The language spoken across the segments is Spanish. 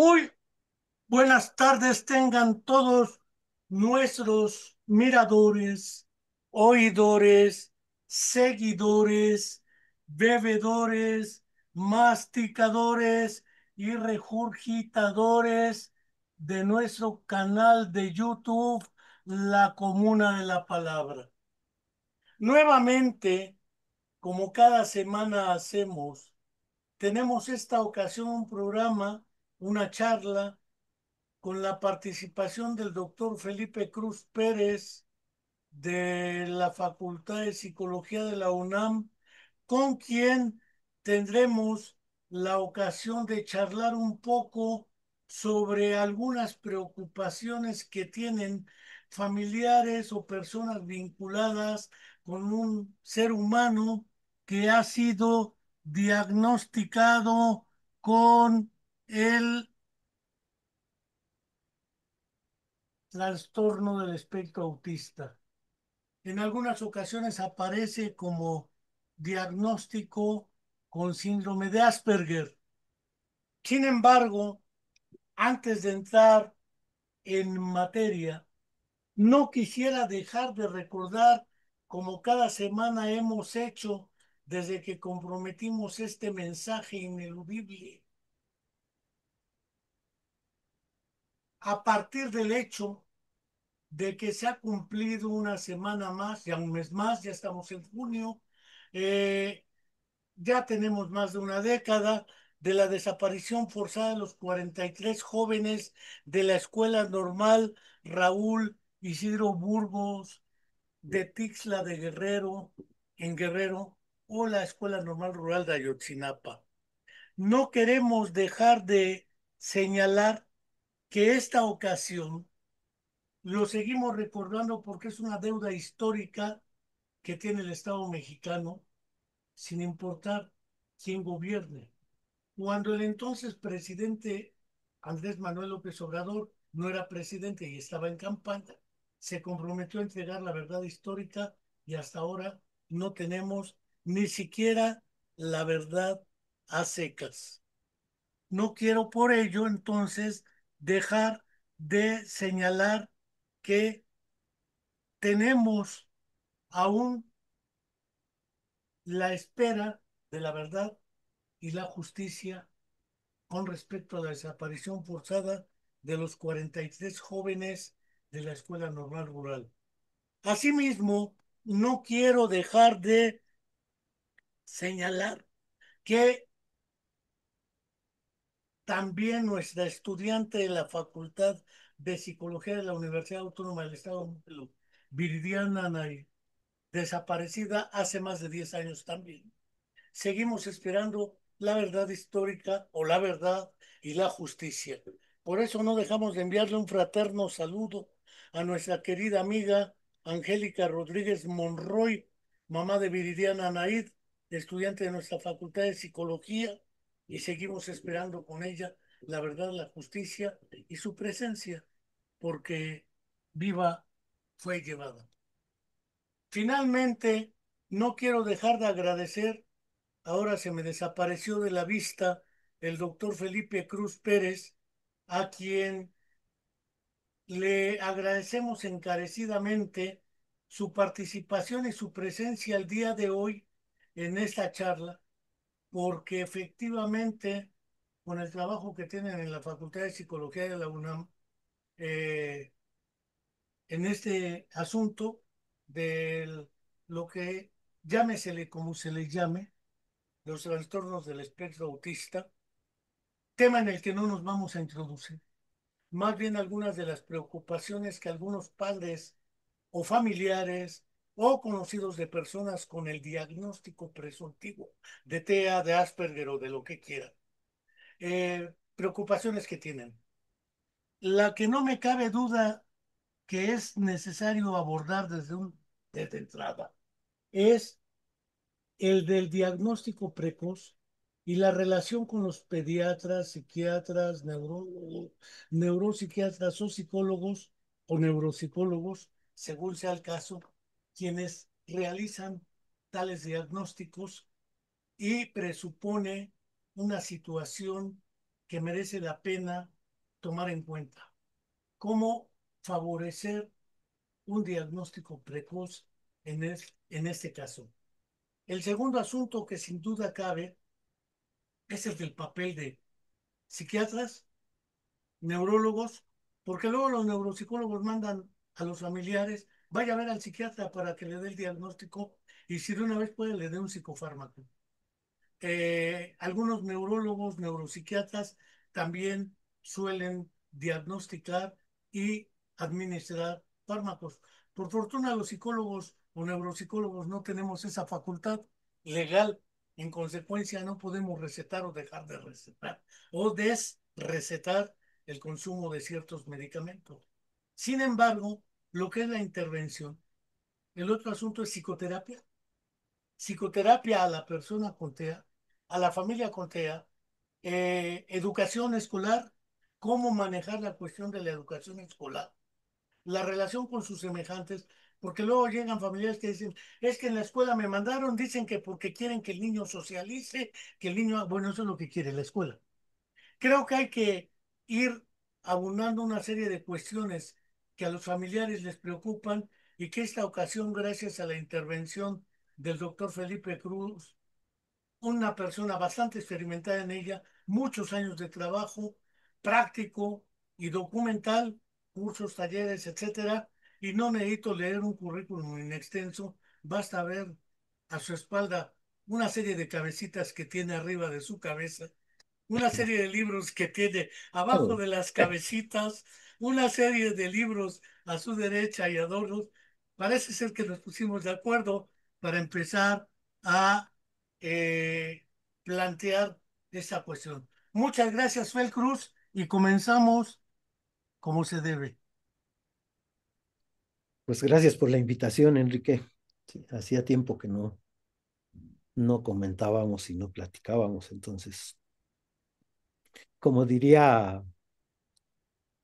Muy buenas tardes tengan todos nuestros miradores, oidores, seguidores, bebedores, masticadores y regurgitadores de nuestro canal de YouTube, La Comuna de la Palabra. Nuevamente, como cada semana hacemos, tenemos esta ocasión un programa, una charla con la participación del doctor Felipe Cruz Pérez de la Facultad de Psicología de la UNAM, con quien tendremos la ocasión de charlar un poco sobre algunas preocupaciones que tienen familiares o personas vinculadas con un ser humano que ha sido diagnosticado con el trastorno del espectro autista. En algunas ocasiones aparece como diagnóstico con síndrome de Asperger. Sin embargo, antes de entrar en materia, no quisiera dejar de recordar, como cada semana hemos hecho desde que comprometimos este mensaje ineludible, a partir del hecho de que se ha cumplido una semana más, ya un mes más, ya estamos en junio, eh, ya tenemos más de una década de la desaparición forzada de los 43 jóvenes de la Escuela Normal Raúl Isidro Burgos de Tixla de Guerrero, en Guerrero, o la Escuela Normal Rural de Ayotzinapa. No queremos dejar de señalar que esta ocasión lo seguimos recordando porque es una deuda histórica que tiene el Estado mexicano, sin importar quién gobierne. Cuando el entonces presidente Andrés Manuel López Obrador no era presidente y estaba en campaña, se comprometió a entregar la verdad histórica y hasta ahora no tenemos ni siquiera la verdad a secas. No quiero por ello entonces dejar de señalar que tenemos aún la espera de la verdad y la justicia con respecto a la desaparición forzada de los 43 jóvenes de la Escuela Normal Rural. Asimismo, no quiero dejar de señalar que también nuestra estudiante de la Facultad de Psicología de la Universidad Autónoma del Estado de México, Viridiana Anay, desaparecida hace más de 10 años también. Seguimos esperando la verdad histórica o la verdad y la justicia. Por eso no dejamos de enviarle un fraterno saludo a nuestra querida amiga Angélica Rodríguez Monroy, mamá de Viridiana Naid, estudiante de nuestra Facultad de Psicología, y seguimos esperando con ella la verdad, la justicia y su presencia, porque viva fue llevada. Finalmente, no quiero dejar de agradecer. Ahora se me desapareció de la vista el doctor Felipe Cruz Pérez, a quien le agradecemos encarecidamente su participación y su presencia el día de hoy en esta charla, porque efectivamente, con el trabajo que tienen en la Facultad de Psicología de la UNAM, eh, en este asunto de lo que llámesele como se le llame, los trastornos del espectro autista, tema en el que no nos vamos a introducir. Más bien algunas de las preocupaciones que algunos padres o familiares o conocidos de personas con el diagnóstico presuntivo de TEA, de Asperger o de lo que quieran, preocupaciones que tienen. La que no me cabe duda que es necesario abordar desde entrada es el del diagnóstico precoz y la relación con los pediatras, psiquiatras, neurólogos, neuropsiquiatras o psicólogos o neuropsicólogos, según sea el caso, quienes realizan tales diagnósticos y presupone una situación que merece la pena tomar en cuenta. ¿Cómo favorecer un diagnóstico precoz en este caso? El segundo asunto que sin duda cabe es el del papel de psiquiatras, neurólogos, porque luego los neuropsicólogos mandan a los familiares, vaya a ver al psiquiatra para que le dé el diagnóstico y si de una vez puede le dé un psicofármaco. Algunos neurólogos, neuropsiquiatras también suelen diagnosticar y administrar fármacos. Por fortuna, los psicólogos o neuropsicólogos no tenemos esa facultad legal. En consecuencia, no podemos recetar o dejar de recetar o desrecetar el consumo de ciertos medicamentos. Sin embargo, lo que es la intervención, el otro asunto es psicoterapia. Psicoterapia a la persona con TEA, a la familia con TEA, educación escolar, cómo manejar la cuestión de la educación escolar, la relación con sus semejantes, porque luego llegan familiares que dicen, es que en la escuela me mandaron, dicen que porque quieren que el niño socialice, que el niño, bueno, eso es lo que quiere la escuela. Creo que hay que ir abundando una serie de cuestiones que a los familiares les preocupan y que esta ocasión, gracias a la intervención del doctor Felipe Cruz, una persona bastante experimentada en ella, muchos años de trabajo práctico y documental, cursos, talleres, etcétera, y no necesito leer un currículum en extenso, basta ver a su espalda una serie de cabecitas que tiene arriba de su cabeza, una serie de libros que tiene abajo Oh, de las cabecitas, una serie de libros a su derecha y adornos. Parece ser que nos pusimos de acuerdo para empezar a eh, plantear esta cuestión. Muchas gracias, Fel Cruz, y comenzamos como se debe. pues gracias por la invitación, Enrique. Sí, hacía tiempo que no comentábamos y no platicábamos, entonces, como diría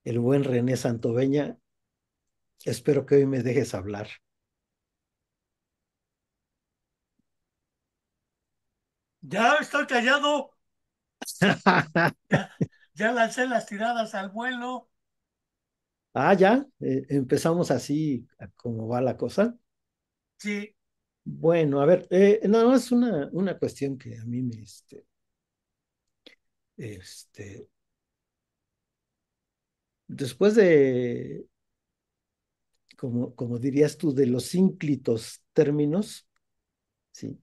el buen René Santoveña, espero que hoy me dejes hablar. Ya estoy callado, ya, ya lancé las tiradas al vuelo. Ah, ya, empezamos así, a cómo va la cosa. Sí, Bueno, a ver, nada más una cuestión que a mí este, después de, como dirías tú, de los ínclitos términos, sí,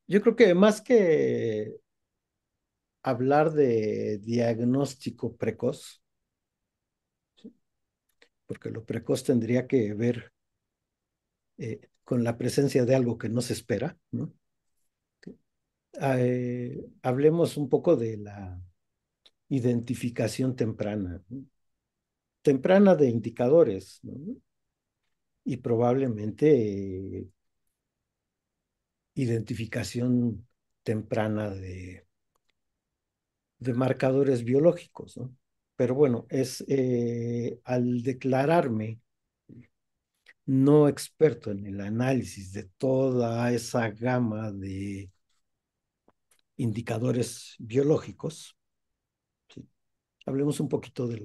yo creo que más que hablar de diagnóstico precoz, porque lo precoz tendría que ver con la presencia de algo que no se espera, ¿no? Hablemos un poco de la identificación temprana, ¿no? Temprana de indicadores, ¿no? Y probablemente identificación temprana de marcadores biológicos, ¿no? Pero bueno, es al declararme no experto en el análisis de toda esa gama de indicadores biológicos, ¿sí? Hablemos un poquito de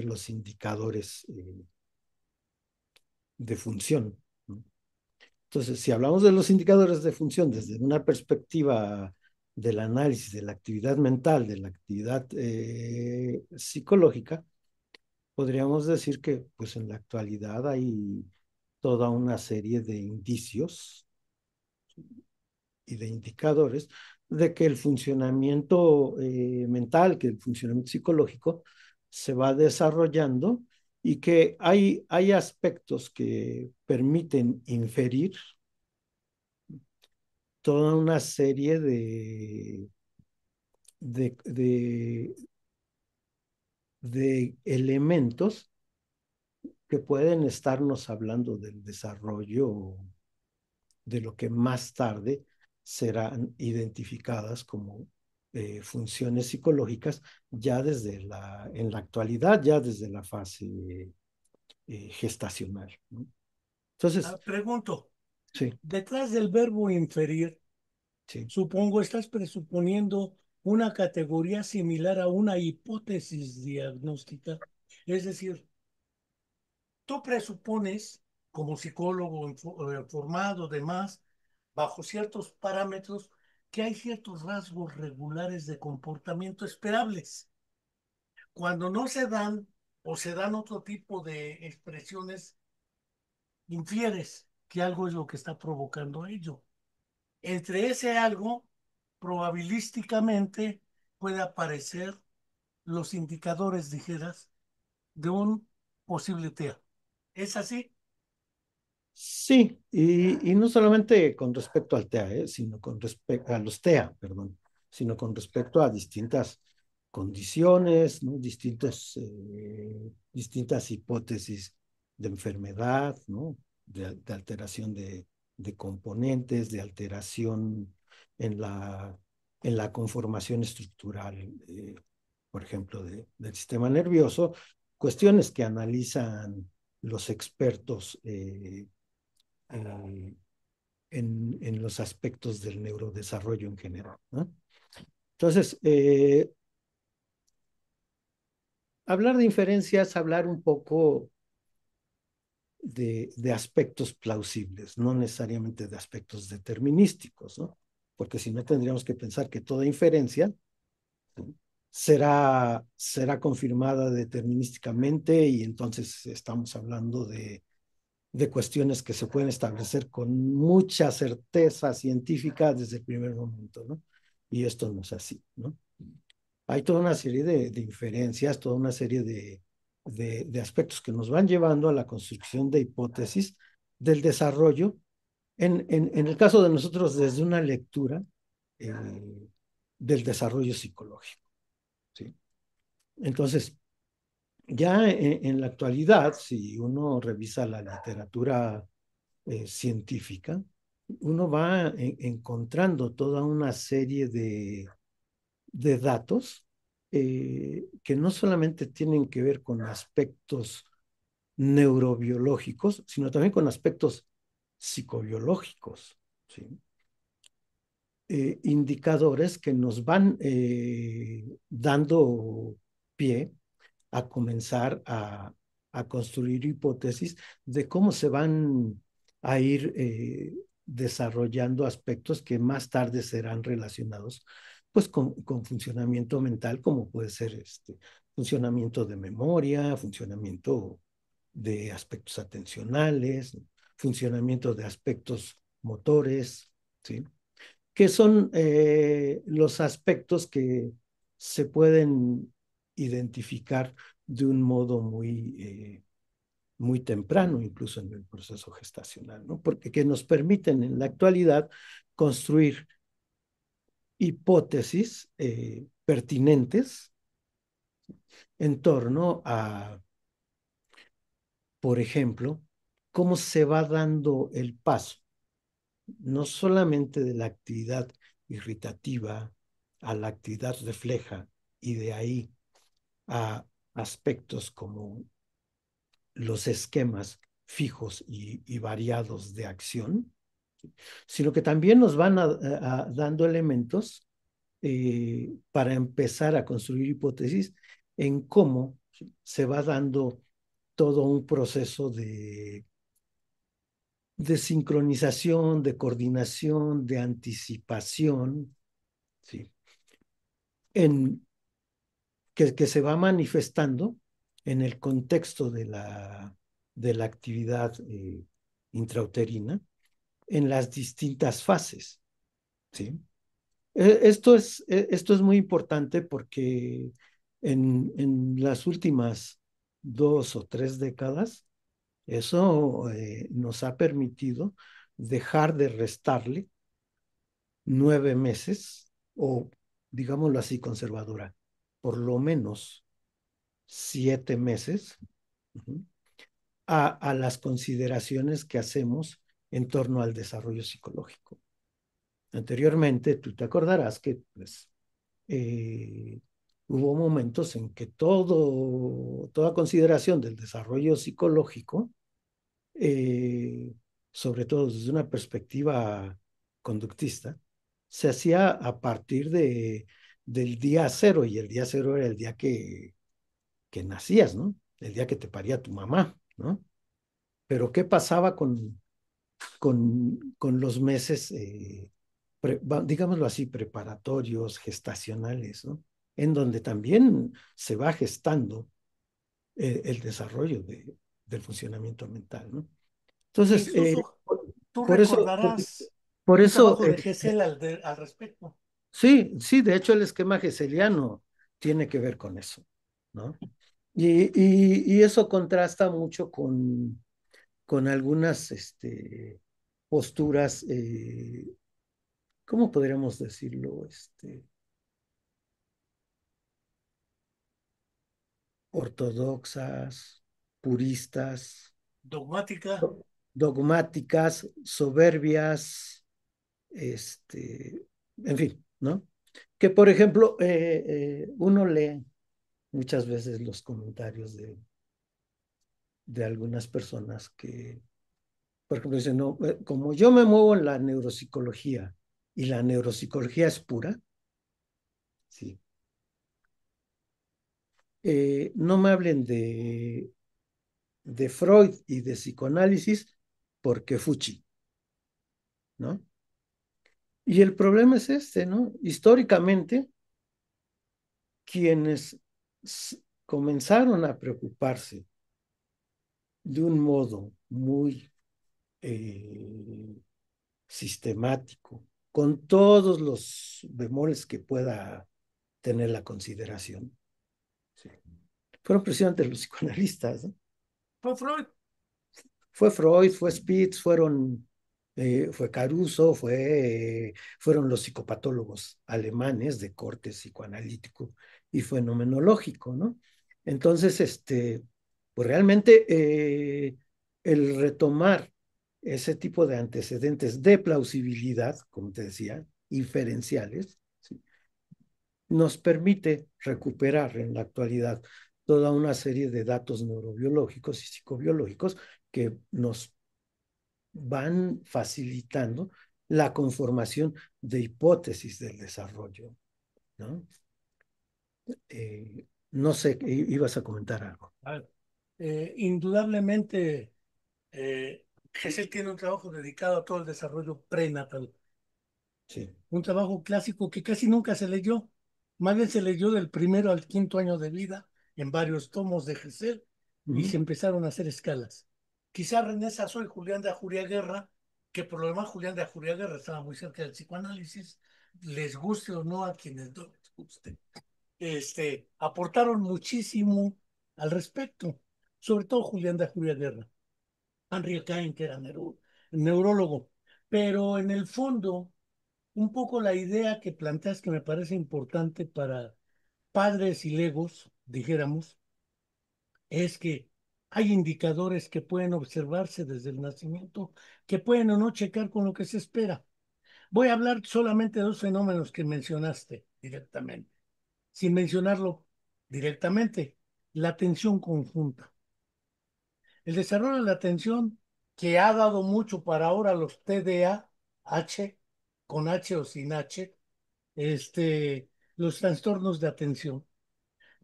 los indicadores de función, ¿no? Entonces, si hablamos de los indicadores de función desde una perspectiva del análisis de la actividad mental, de la actividad psicológica, podríamos decir que pues en la actualidad hay toda una serie de indicios y de indicadores de que el funcionamiento mental, que el funcionamiento psicológico se va desarrollando y que hay aspectos que permiten inferir toda una serie de, de, de elementos que pueden estarnos hablando del desarrollo de lo que más tarde serán identificadas como funciones psicológicas ya en la actualidad, ya desde la fase gestacional, ¿no? Entonces, Pregunto, sí, detrás del verbo inferir, sí. supongo estás presuponiendo una categoría similar a una hipótesis diagnóstica. Es decir, tú presupones, como psicólogo formado, demás, bajo ciertos parámetros, que hay ciertos rasgos regulares de comportamiento esperables. Cuando no se dan o se dan otro tipo de expresiones, infieres que algo es lo que está provocando ello. Entre ese algo, probabilísticamente, puede aparecer los indicadores, dijeras, de un posible TEA. ¿Es así? Sí, y no solamente con respecto al TEA, sino con respecto a los TEA, perdón, sino con respecto a distintas condiciones, ¿no? Distintas hipótesis de enfermedad, ¿no? De alteración de componentes, de alteración en en la conformación estructural, por ejemplo, del sistema nervioso, cuestiones que analizan los expertos eh, en los aspectos del neurodesarrollo en general, ¿no? Entonces, hablar de inferencias, hablar un poco de aspectos plausibles, no necesariamente de aspectos determinísticos, ¿no? Porque si no tendríamos que pensar que toda inferencia, ¿sí?, será confirmada determinísticamente y entonces estamos hablando de cuestiones que se pueden establecer con mucha certeza científica desde el primer momento, ¿no? Y esto no es así, ¿no? Hay toda una serie de inferencias, toda una serie de aspectos que nos van llevando a la construcción de hipótesis del desarrollo, en el caso de nosotros, desde una lectura eh, del desarrollo psicológico, ¿sí? Entonces, ya la actualidad, si uno revisa la literatura científica, uno va encontrando toda una serie de datos que no solamente tienen que ver con aspectos neurobiológicos, sino también con aspectos psicobiológicos, ¿sí? Indicadores que nos van dando pie a comenzar a construir hipótesis de cómo se van a ir desarrollando aspectos que más tarde serán relacionados pues con funcionamiento mental, como puede ser funcionamiento de memoria, funcionamiento de aspectos atencionales, funcionamiento de aspectos motores, ¿sí? Que son los aspectos que se pueden identificar de un modo muy temprano, incluso en el proceso gestacional, ¿no? Porque que nos permiten en la actualidad construir hipótesis pertinentes en torno a, por ejemplo, cómo se va dando el paso, no solamente de la actividad irritativa a la actividad refleja y de ahí a aspectos como los esquemas fijos y variados de acción, sino que también nos van dando elementos para empezar a construir hipótesis en cómo se va dando todo un proceso de sincronización, de coordinación, de anticipación, ¿sí? En, que se va manifestando en el contexto de la actividad intrauterina en las distintas fases, ¿sí? Esto es muy importante porque en las últimas 2 o 3 décadas, eso nos ha permitido dejar de restarle 9 meses o, digámoslo así, conservadora, por lo menos 7 meses, uh-huh, a las consideraciones que hacemos en torno al desarrollo psicológico. Anteriormente, tú te acordarás que pues, eh, hubo momentos en que toda consideración del desarrollo psicológico, eh, sobre todo desde una perspectiva conductista, se hacía a partir del día cero, y el día cero era el día que nacías, ¿no? El día que te paría tu mamá, ¿no? Pero ¿qué pasaba con los meses, digámoslo así, preparatorios, gestacionales, ¿no? En donde también se va gestando el desarrollo del funcionamiento mental, ¿no? Entonces, Incluso tú por eso, recordarás por un eso, trabajo de Gesell al respecto. sí, sí, de hecho el esquema geseliano tiene que ver con eso, ¿no? Y eso contrasta mucho con algunas posturas, ¿cómo podríamos decirlo? Ortodoxas, puristas, Dogmática. dogmáticas, soberbias, en fin, ¿no? Que por ejemplo, uno lee muchas veces los comentarios de algunas personas que, por ejemplo, dicen, no, como yo me muevo en la neuropsicología y la neuropsicología es pura, sí, no me hablen de Freud y de psicoanálisis porque fuchi, ¿no? Y el problema es ¿no? Históricamente, quienes comenzaron a preocuparse de un modo muy sistemático, con todos los bemoles que pueda tener la consideración, sí, fueron precisamente los psicoanalistas, ¿no? Fue Freud. Fue Freud, fue Spitz, fue Caruso, fueron los psicopatólogos alemanes de corte psicoanalítico y fenomenológico, ¿no? Entonces, pues realmente el retomar ese tipo de antecedentes de plausibilidad, como te decía, inferenciales, ¿sí? Nos permite recuperar en la actualidad toda una serie de datos neurobiológicos y psicobiológicos que nos van facilitando la conformación de hipótesis del desarrollo, ¿no? No sé, ibas a comentar algo. A ver, indudablemente, Gesell tiene un trabajo dedicado a todo el desarrollo prenatal. Sí. Un trabajo clásico que casi nunca se leyó. Más bien se leyó del primero al quinto año de vida en varios tomos de Gesell y Ujú. se empezaron a hacer escalas. Quizá René Sasso y Julián de Ajuria Guerra, que por lo demás Julián de Ajuria Guerra estaba muy cerca del psicoanálisis, les guste o no a quienes no les guste, aportaron muchísimo al respecto, sobre todo Julián de Ajuria Guerra, Henry Cain, que era neurólogo, pero en el fondo un poco la idea que planteas que me parece importante para padres y legos, dijéramos, es que hay indicadores que pueden observarse desde el nacimiento, que pueden o no checar con lo que se espera. Voy a hablar solamente de dos fenómenos que mencionaste directamente, sin mencionarlo directamente, la atención conjunta. El desarrollo de la atención que ha dado mucho para ahora los TDAH, con H o sin H, los trastornos de atención.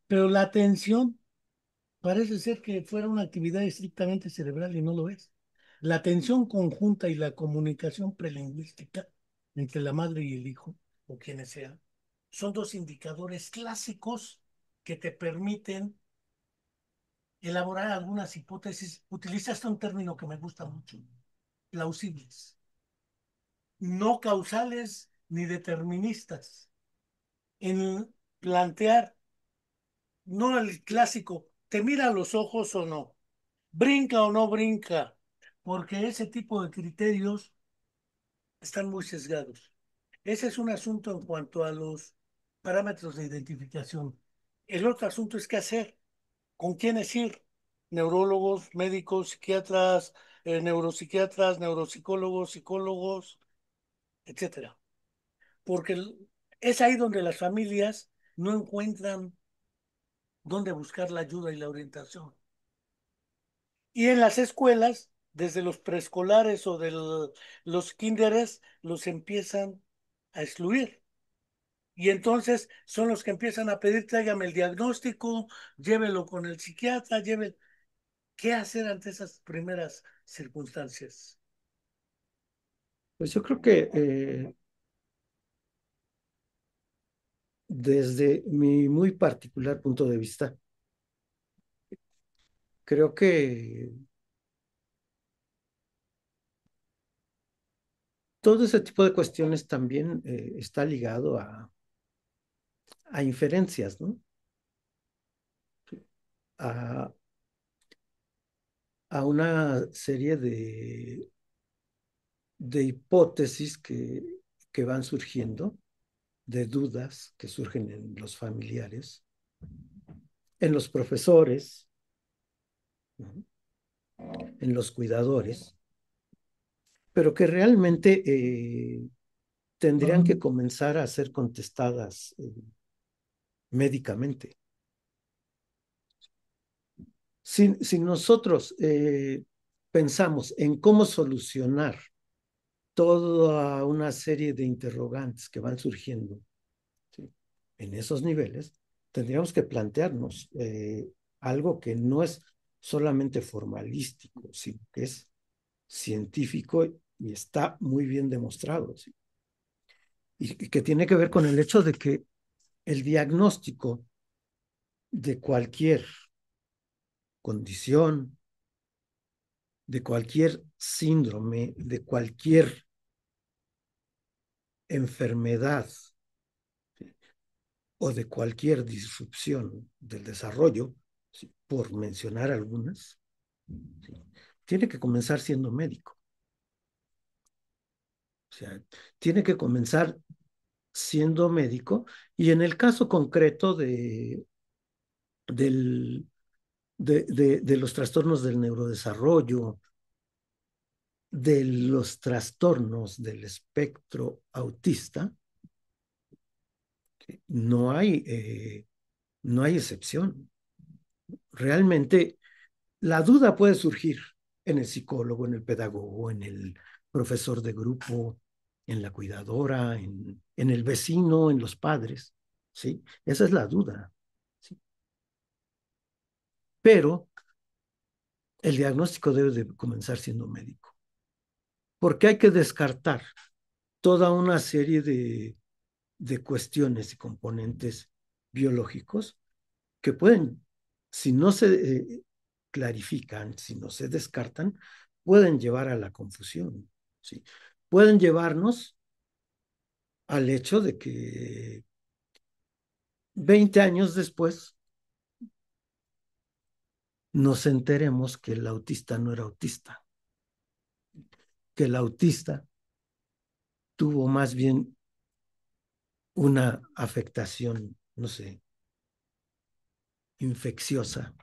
Pero la atención parece ser que fuera una actividad estrictamente cerebral y no lo es. La atención conjunta y la comunicación prelingüística entre la madre y el hijo, o quienes sean, son dos indicadores clásicos que te permiten elaborar algunas hipótesis. Utilizaste un término que me gusta mucho, plausibles, no causales ni deterministas, en plantear no el clásico, ¿te mira a los ojos o no? ¿Brinca o no brinca? Porque ese tipo de criterios están muy sesgados. Ese es un asunto en cuanto a los parámetros de identificación. El otro asunto es qué hacer, con quiénes ir, neurólogos, médicos, psiquiatras, neuropsiquiatras, neuropsicólogos, psicólogos, etcétera. Porque es ahí donde las familias no encuentran dónde buscar la ayuda y la orientación. Y en las escuelas, desde los preescolares o de los kinderes, los empiezan a excluir. Y entonces son los que empiezan a pedir, tráigame el diagnóstico, llévelo con el psiquiatra, llévelo. ¿Qué hacer ante esas primeras circunstancias? Pues yo creo que desde mi muy particular punto de vista, creo que todo ese tipo de cuestiones también está ligado a inferencias, ¿no? A, a una serie de hipótesis que van surgiendo, de dudas que surgen en los familiares, en los profesores, ¿no? En los cuidadores, pero que realmente tendrían que comenzar a ser contestadas médicamente. Si nosotros pensamos en cómo solucionar toda una serie de interrogantes que van surgiendo, ¿sí?, en esos niveles, tendríamos que plantearnos algo que no es solamente formalístico, sino que es científico y está muy bien demostrado, ¿sí? Y que tiene que ver con el hecho de que el diagnóstico de cualquier condición, de cualquier síndrome, de cualquier enfermedad, ¿sí?, o de cualquier disrupción del desarrollo, ¿sí?, por mencionar algunas, ¿sí?, tiene que comenzar siendo médico. O sea, tiene que comenzar siendo médico y en el caso concreto del, de los trastornos del neurodesarrollo, de los trastornos del espectro autista, no hay, no hay excepción. Realmente la duda puede surgir en el psicólogo, en el pedagogo, en el profesor de grupo, en la cuidadora, en el vecino, en los padres, ¿sí? Esa es la duda, ¿sí? Pero el diagnóstico debe de comenzar siendo médico, porque hay que descartar toda una serie de cuestiones y componentes biológicos que pueden, si no se clarifican, si no se descartan, pueden llevar a la confusión, ¿sí? Pueden llevarnos al hecho de que 20 años después nos enteremos que el autista no era autista, que el autista tuvo más bien una afectación, no sé, infecciosa,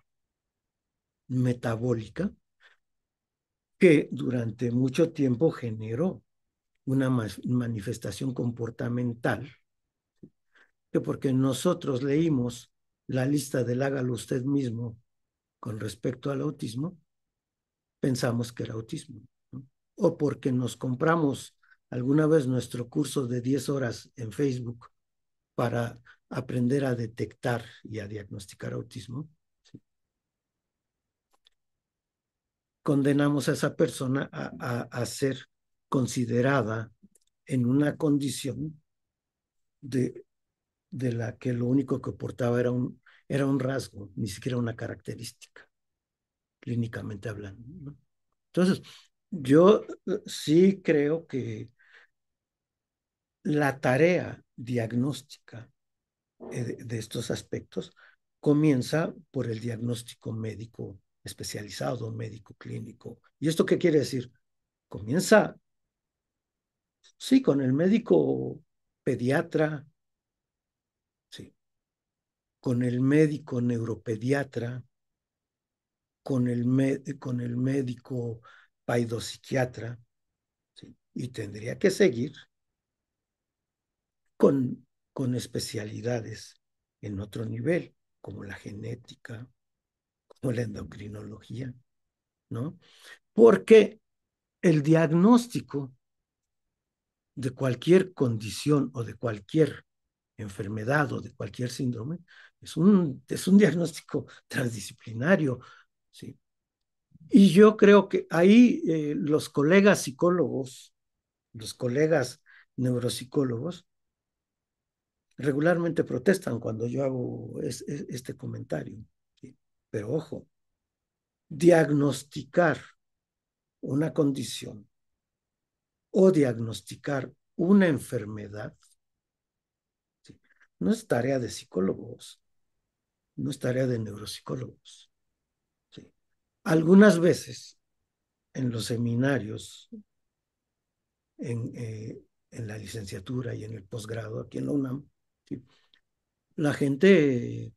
metabólica, que durante mucho tiempo generó una manifestación comportamental, que porque nosotros leímos la lista del hágalo usted mismo con respecto al autismo, pensamos que era autismo, ¿no? O porque nos compramos alguna vez nuestro curso de 10 horas en Facebook para aprender a detectar y a diagnosticar autismo, ¿sí?, condenamos a esa persona a ser considerada en una condición de, de la que lo único que portaba era un rasgo, ni siquiera una característica, clínicamente hablando, ¿no? Entonces, yo sí creo que la tarea diagnóstica de estos aspectos comienza por el diagnóstico médico especializado, médico clínico. ¿Y esto qué quiere decir? Comienza, sí, con el médico pediatra, sí, con el médico neuropediatra, con el médico paidopsiquiatra, ¿sí? Y tendría que seguir con especialidades en otro nivel, como la genética, como la endocrinología, ¿no? Porque el diagnóstico de cualquier condición o de cualquier enfermedad o de cualquier síndrome, es un diagnóstico transdisciplinario, ¿sí? Y yo creo que ahí los colegas psicólogos, los colegas neuropsicólogos, regularmente protestan cuando yo hago este comentario, ¿sí? Pero ojo, diagnosticar una condición o diagnosticar una enfermedad, ¿sí? No es tarea de psicólogos, no es tarea de neuropsicólogos, ¿sí? Algunas veces en los seminarios, en la licenciatura y en el posgrado aquí en la UNAM, ¿sí? La gente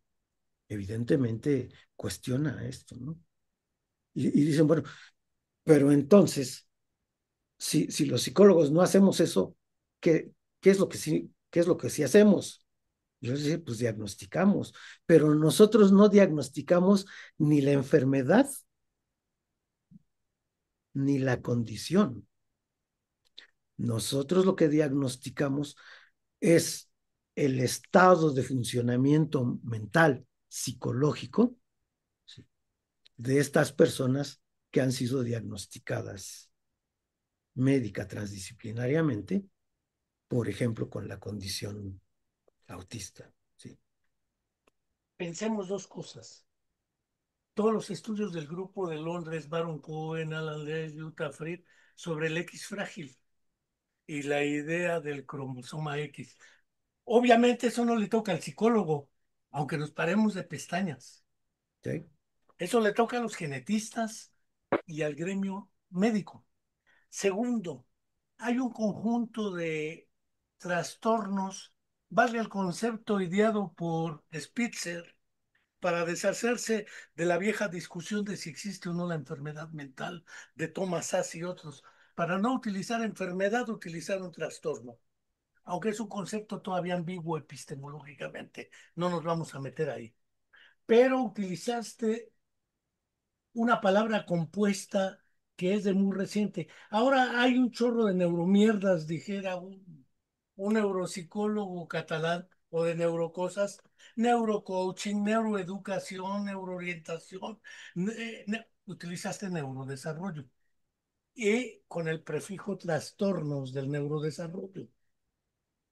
evidentemente cuestiona esto, ¿no? Y dicen, bueno, pero entonces, si los psicólogos no hacemos eso, ¿qué es lo que sí, qué es lo que sí hacemos? Yo decía, pues diagnosticamos, pero nosotros no diagnosticamos ni la enfermedad ni la condición. Nosotros lo que diagnosticamos es el estado de funcionamiento mental, psicológico, ¿sí? De estas personas que han sido diagnosticadas médica transdisciplinariamente, por ejemplo, con la condición autista, ¿sí? Pensemos dos cosas. Todos los estudios del grupo de Londres, Baron Cohen, Alan Lees, Utah Fried, sobre el X frágil y la idea del cromosoma X. Obviamente eso no le toca al psicólogo, aunque nos paremos de pestañas. ¿Sí? Eso le toca a los genetistas y al gremio médico. Segundo, hay un conjunto de trastornos, vale el concepto ideado por Spitzer, para deshacerse de la vieja discusión de si existe o no la enfermedad mental de Thomas Szasz y otros. Para no utilizar enfermedad, utilizar un trastorno, aunque es un concepto todavía ambiguo epistemológicamente, no nos vamos a meter ahí. Pero utilizaste una palabra compuesta que es de muy reciente. Ahora hay un chorro de neuromierdas, dijera un neuropsicólogo catalán o de neurocosas, neurocoaching, neuroeducación, neuroorientación. Utilizaste neurodesarrollo y con el prefijo trastornos del neurodesarrollo.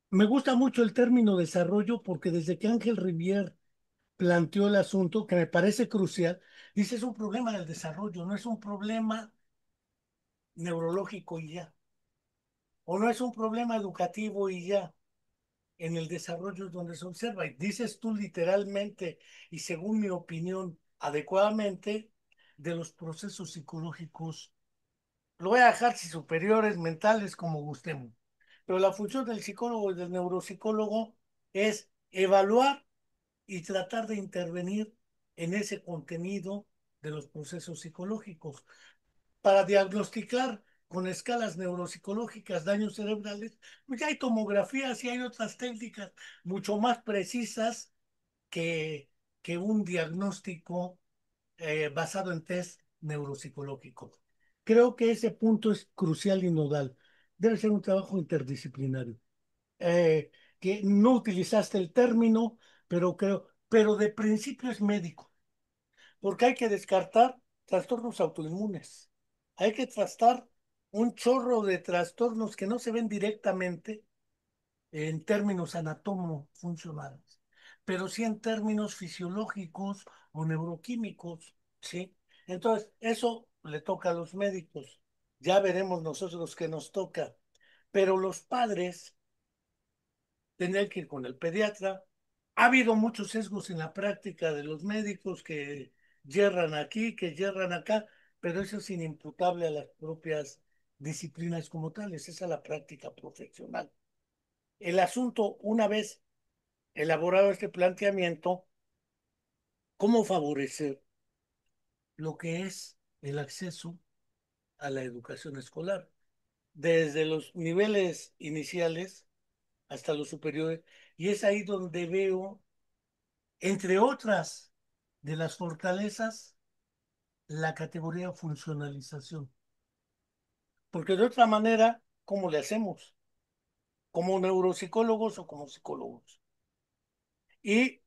Me gusta mucho el término desarrollo porque desde que Ángel Rivière planteó el asunto, que me parece crucial, dice es un problema del desarrollo, no es un problema neurológico y ya, o no es un problema educativo y ya. En el desarrollo es donde se observa. Y dices tú literalmente, y según mi opinión, adecuadamente, de los procesos psicológicos. Lo voy a dejar si superiores, mentales, como gustemos. Pero la función del psicólogo y del neuropsicólogo es evaluar y tratar de intervenir en ese contenido de los procesos psicológicos para diagnosticar con escalas neuropsicológicas daños cerebrales, pues ya hay tomografías y hay otras técnicas mucho más precisas que, que un diagnóstico basado en test neuropsicológicos. Creo que ese punto es crucial y nodal. Debe ser un trabajo interdisciplinario. Que no utilizaste el término, pero de principio es médico, porque hay que descartar trastornos autoinmunes. Hay que tratar un chorro de trastornos que no se ven directamente en términos anatomo-funcionales, pero sí en términos fisiológicos o neuroquímicos, ¿sí? Entonces, eso le toca a los médicos. Ya veremos nosotros qué nos toca. Pero los padres tendrían que ir con el pediatra. Ha habido muchos sesgos en la práctica de los médicos que yerran aquí, que yerran acá, pero eso es inimputable a las propias disciplinas como tales, esa es la práctica profesional. El asunto, una vez elaborado este planteamiento, ¿cómo favorecer lo que es el acceso a la educación escolar? Desde los niveles iniciales hasta los superiores. Y es ahí donde veo, entre otras de las fortalezas, la categoría funcionalización. Porque de otra manera, ¿cómo le hacemos? ¿Como neuropsicólogos o como psicólogos? y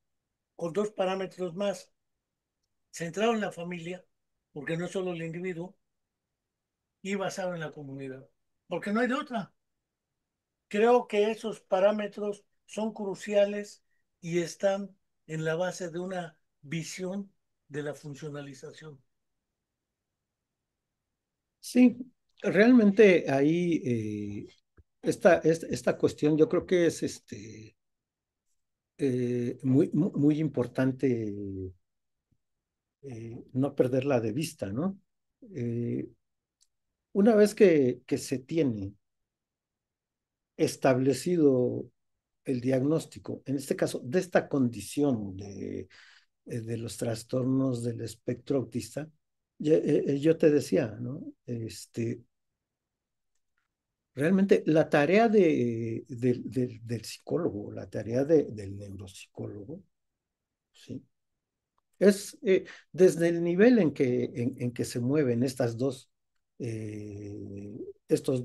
con dos parámetros más, centrado en la familia, porque no es solo el individuo, y basado en la comunidad, porque no hay de otra. Creo que esos parámetros son cruciales y están en la base de una visión de la funcionalización. Sí, realmente ahí esta cuestión yo creo que es muy importante no perderla de vista, ¿no? Eh, una vez que se tiene establecido el diagnóstico, en este caso, de esta condición de los trastornos del espectro autista, yo te decía, ¿no? Realmente la tarea del psicólogo, la tarea del neuropsicólogo, ¿sí? Es desde el nivel en que se mueven estos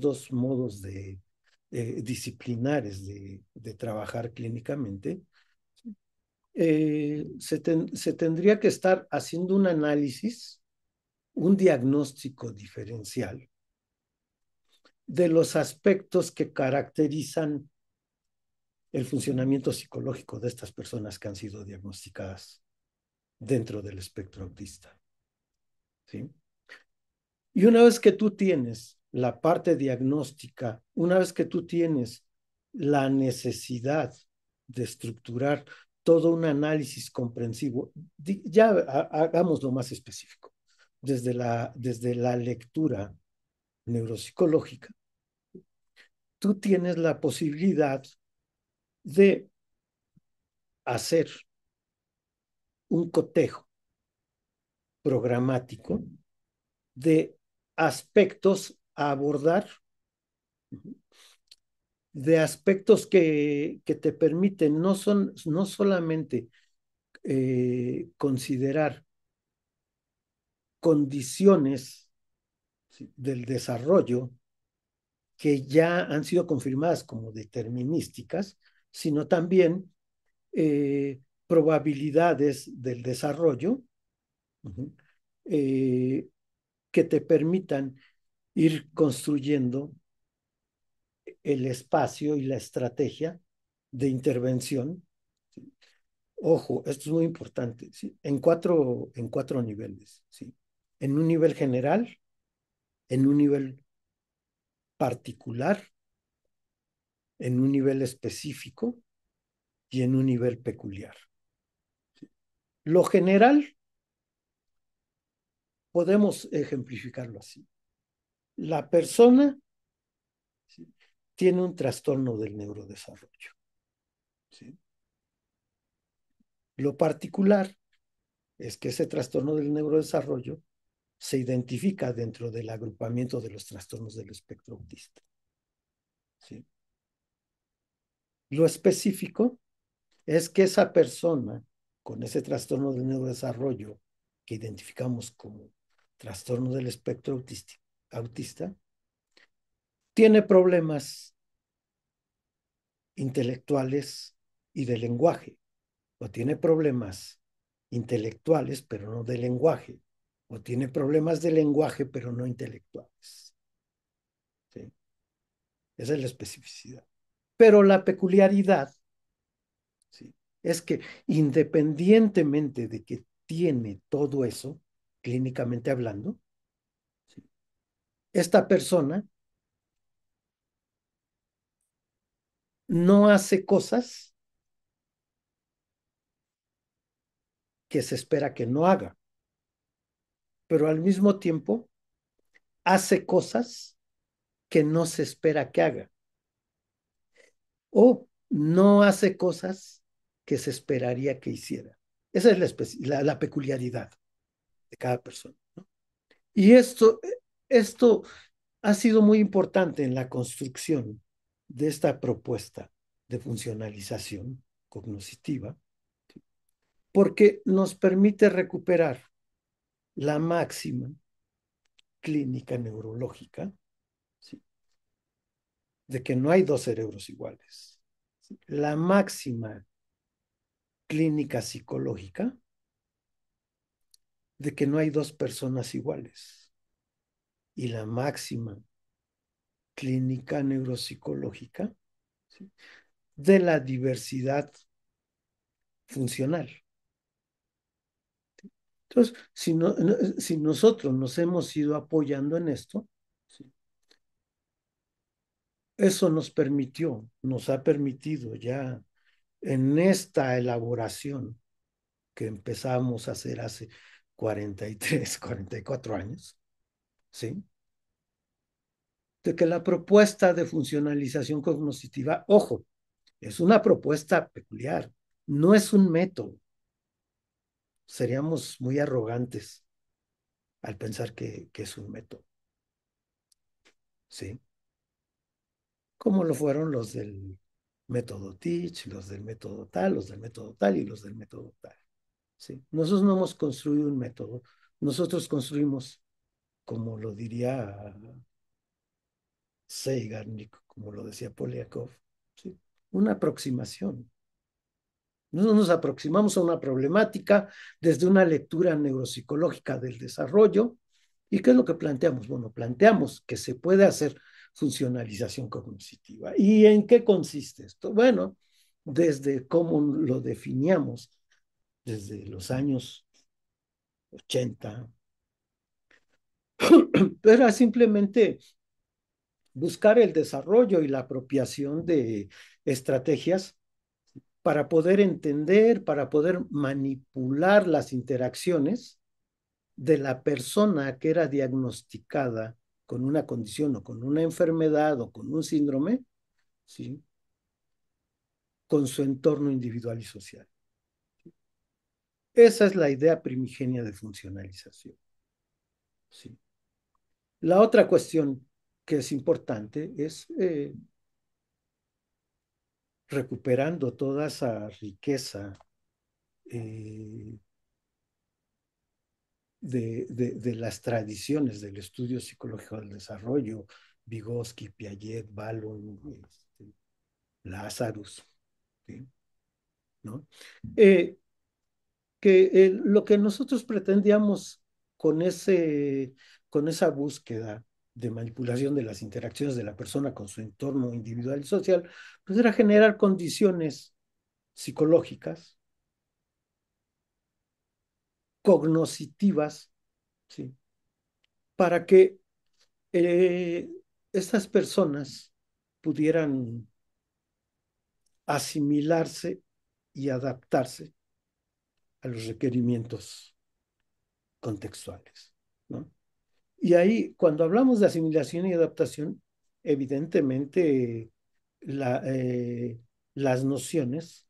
dos modos disciplinares de trabajar clínicamente, se tendría que estar haciendo un análisis, un diagnóstico diferencial de los aspectos que caracterizan el funcionamiento psicológico de estas personas que han sido diagnosticadas dentro del espectro autista, ¿sí? Y una vez que tú tienes la parte diagnóstica, una vez que tú tienes la necesidad de estructurar todo un análisis comprensivo, ya hagámoslo más específico, desde la lectura neuropsicológica, tú tienes la posibilidad de hacer un cotejo programático de aspectos a abordar, de aspectos que te permiten no solamente considerar condiciones, ¿sí?, del desarrollo que ya han sido confirmadas como determinísticas, sino también probabilidades del desarrollo, uh-huh, que te permitan ir construyendo el espacio y la estrategia de intervención. ¿Sí? Ojo, esto es muy importante, ¿sí? En cuatro niveles, ¿sí? En un nivel general, en un nivel particular, en un nivel específico y en un nivel peculiar. Lo general podemos ejemplificarlo así. La persona, ¿sí?, tiene un trastorno del neurodesarrollo, ¿sí? Lo particular es que ese trastorno del neurodesarrollo se identifica dentro del agrupamiento de los trastornos del espectro autista, ¿sí? Lo específico es que esa persona con ese trastorno del neurodesarrollo que identificamos como trastorno del espectro autista tiene problemas intelectuales y de lenguaje, o tiene problemas intelectuales pero no de lenguaje, o tiene problemas de lenguaje pero no intelectuales, ¿sí? Esa es la especificidad. Pero la peculiaridad, ¿sí?, es que independientemente de que tiene todo eso, clínicamente hablando, ¿sí?, esta persona no hace cosas que se espera que no haga, pero al mismo tiempo hace cosas que no se espera que haga, o no hace cosas que se esperaría que hiciera. Esa es la peculiaridad de cada persona, ¿no? Y esto ha sido muy importante en la construcción de esta propuesta de funcionalización cognitiva, porque nos permite recuperar la máxima clínica neurológica, ¿sí?, de que no hay dos cerebros iguales. ¿Sí? La máxima clínica psicológica de que no hay dos personas iguales. Y la máxima clínica neuropsicológica, ¿sí?, de la diversidad funcional. Entonces, si nosotros nos hemos ido apoyando en esto, ¿sí?, eso nos ha permitido ya en esta elaboración que empezamos a hacer hace 43, 44 años, ¿sí?, de que la propuesta de funcionalización cognitiva, ojo, es una propuesta peculiar, no es un método. Seríamos muy arrogantes al pensar que es un método, ¿sí? Como lo fueron los del método Teach, los del método tal, los del método tal y los del método tal, ¿sí? Nosotros no hemos construido un método, nosotros construimos, como lo diría Zeigarnik, como lo decía Poliakov, ¿sí?, una aproximación. Nosotros nos aproximamos a una problemática desde una lectura neuropsicológica del desarrollo. ¿Y qué es lo que planteamos? Bueno, planteamos que se puede hacer funcionalización cognitiva. ¿Y en qué consiste esto? Bueno, desde cómo lo definíamos desde los años 80, era simplemente buscar el desarrollo y la apropiación de estrategias para poder entender, para poder manipular las interacciones de la persona que era diagnosticada con una condición o con una enfermedad o con un síndrome, ¿sí?, con su entorno individual y social. Esa es la idea primigenia de funcionalización, ¿sí? La otra cuestión que es importante es recuperando toda esa riqueza eh, de las tradiciones del estudio psicológico del desarrollo, Vygotsky, Piaget, Ballon, Lazarus, ¿sí?, ¿no? Eh, lo que nosotros pretendíamos con, con esa búsqueda de manipulación de las interacciones de la persona con su entorno individual y social, pues era generar condiciones psicológicas, cognoscitivas, ¿sí?, para que eh, estas personas pudieran asimilarse y adaptarse a los requerimientos contextuales, ¿no? Y ahí, cuando hablamos de asimilación y adaptación, evidentemente la, las nociones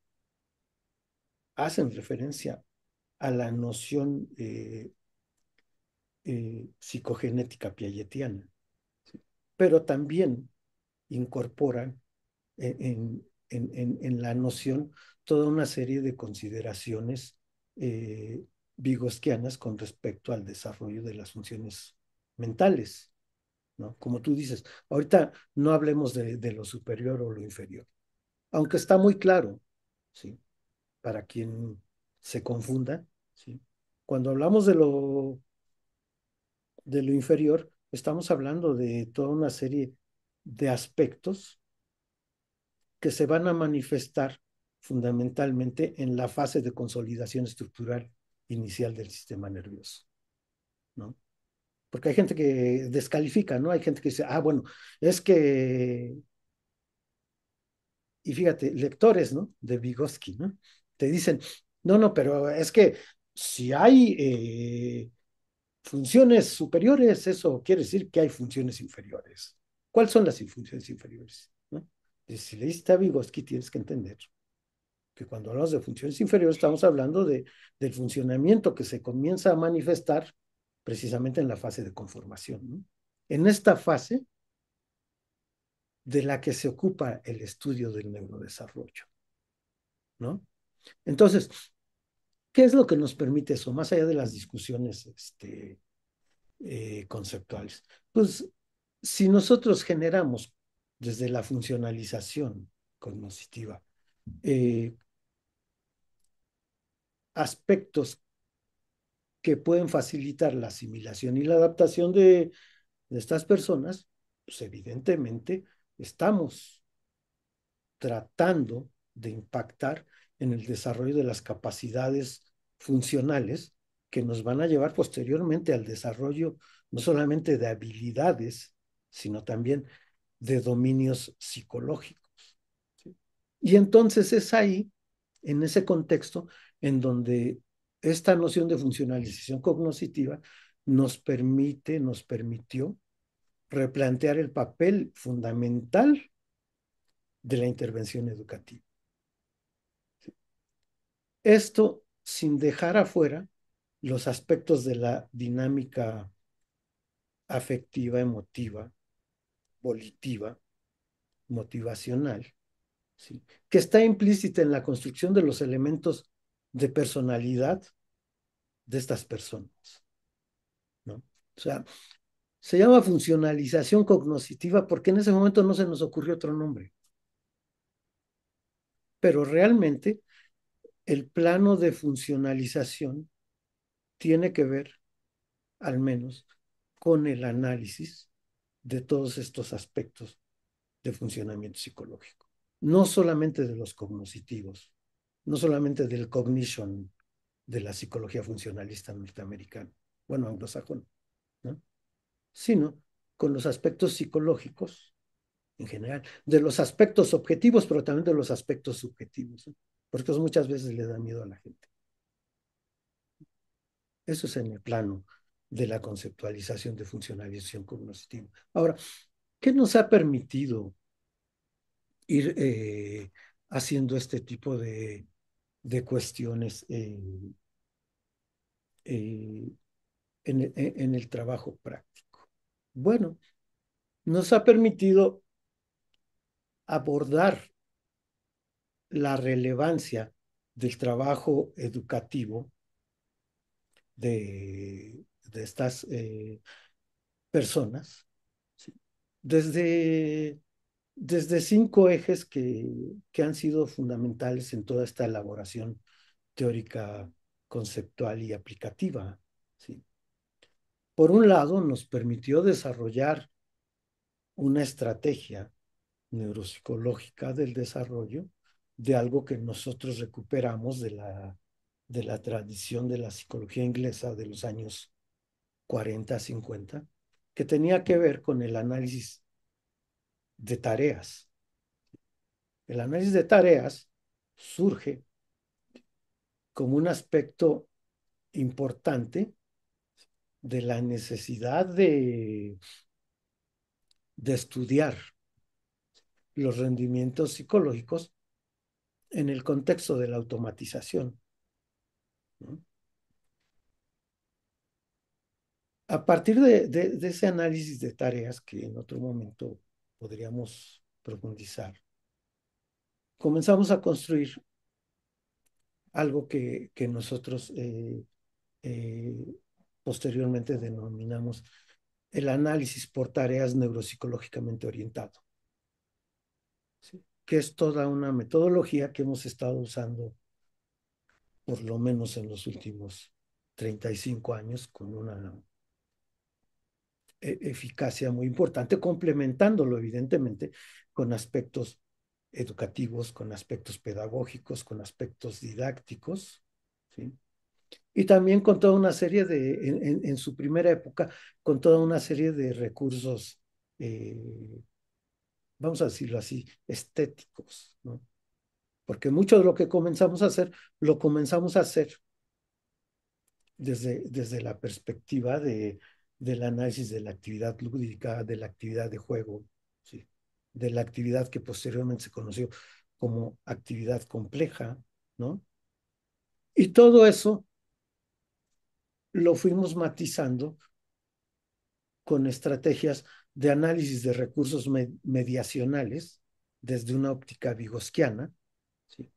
hacen referencia a la noción psicogenética piagetiana, ¿sí?, pero también incorporan en la noción toda una serie de consideraciones eh, vygotskianas con respecto al desarrollo de las funciones mentales, ¿no? Como tú dices, ahorita no hablemos de lo superior o lo inferior, aunque está muy claro, ¿sí?, para quien se confunda, ¿sí? Cuando hablamos de lo inferior, estamos hablando de toda una serie de aspectos que se van a manifestar fundamentalmente en la fase de consolidación estructural inicial del sistema nervioso, ¿no? Porque hay gente que descalifica, ¿no? Hay gente que dice, ah, bueno, es que, y fíjate, lectores, ¿no?, de Vygotsky, ¿no?, te dicen, no, no, pero es que si hay funciones superiores, eso quiere decir que hay funciones inferiores. ¿Cuáles son las funciones inferiores? ¿No? Y si leíste a Vygotsky, tienes que entender que cuando hablamos de funciones inferiores estamos hablando del funcionamiento que se comienza a manifestar precisamente en la fase de conformación, ¿no? En esta fase de la que se ocupa el estudio del neurodesarrollo, ¿no? Entonces, ¿qué es lo que nos permite eso? Más allá de las discusiones conceptuales. Pues si nosotros generamos desde la funcionalización cognitiva aspectos que pueden facilitar la asimilación y la adaptación de estas personas, pues evidentemente estamos tratando de impactar en el desarrollo de las capacidades funcionales que nos van a llevar posteriormente al desarrollo no solamente de habilidades, sino también de dominios psicológicos. ¿Sí? Y entonces es ahí, en ese contexto, en donde esta noción de funcionalización cognitiva nos permitió replantear el papel fundamental de la intervención educativa. Esto sin dejar afuera los aspectos de la dinámica afectiva, emotiva, volitiva, motivacional, ¿sí? Que está implícita en la construcción de los elementos de personalidad de estas personas, ¿no? O sea, se llama funcionalización cognitiva porque en ese momento no se nos ocurrió otro nombre, pero realmente el plano de funcionalización tiene que ver, al menos, con el análisis de todos estos aspectos de funcionamiento psicológico. No solamente de los cognitivos, no solamente del cognition de la psicología funcionalista norteamericana, bueno, anglosajona, ¿no? Sino con los aspectos psicológicos en general, de los aspectos objetivos, pero también de los aspectos subjetivos, ¿no? Porque eso muchas veces le da miedo a la gente. Eso es en el plano de la conceptualización de funcionalización cognitiva. Ahora, ¿qué nos ha permitido ir haciendo este tipo de cuestiones eh, en el trabajo práctico? Bueno, nos ha permitido abordar la relevancia del trabajo educativo de estas personas, ¿sí? desde, desde cinco ejes que han sido fundamentales en toda esta elaboración teórica, conceptual y aplicativa, ¿sí? Por un lado, nos permitió desarrollar una estrategia neuropsicológica del desarrollo de algo que nosotros recuperamos de la tradición de la psicología inglesa de los años 40, 50, que tenía que ver con el análisis de tareas. El análisis de tareas surge como un aspecto importante de la necesidad de estudiar los rendimientos psicológicos en el contexto de la automatización, ¿no? A partir de ese análisis de tareas que en otro momento podríamos profundizar, comenzamos a construir algo que nosotros eh, posteriormente denominamos el análisis por tareas neuropsicológicamente orientado, ¿sí? Que es toda una metodología que hemos estado usando por lo menos en los últimos 35 años con una eficacia muy importante, complementándolo evidentemente con aspectos educativos, con aspectos pedagógicos, con aspectos didácticos, ¿sí? Y también con toda una serie en su primera época, con toda una serie de recursos, eh, vamos a decirlo así, estéticos, ¿no? Porque mucho de lo que comenzamos a hacer, lo comenzamos a hacer desde la perspectiva del análisis de la actividad lúdica, de la actividad de juego, ¿sí? De la actividad que posteriormente se conoció como actividad compleja, ¿no? Y todo eso lo fuimos matizando con estrategias de análisis de recursos mediacionales desde una óptica vygotsiana, ¿sí?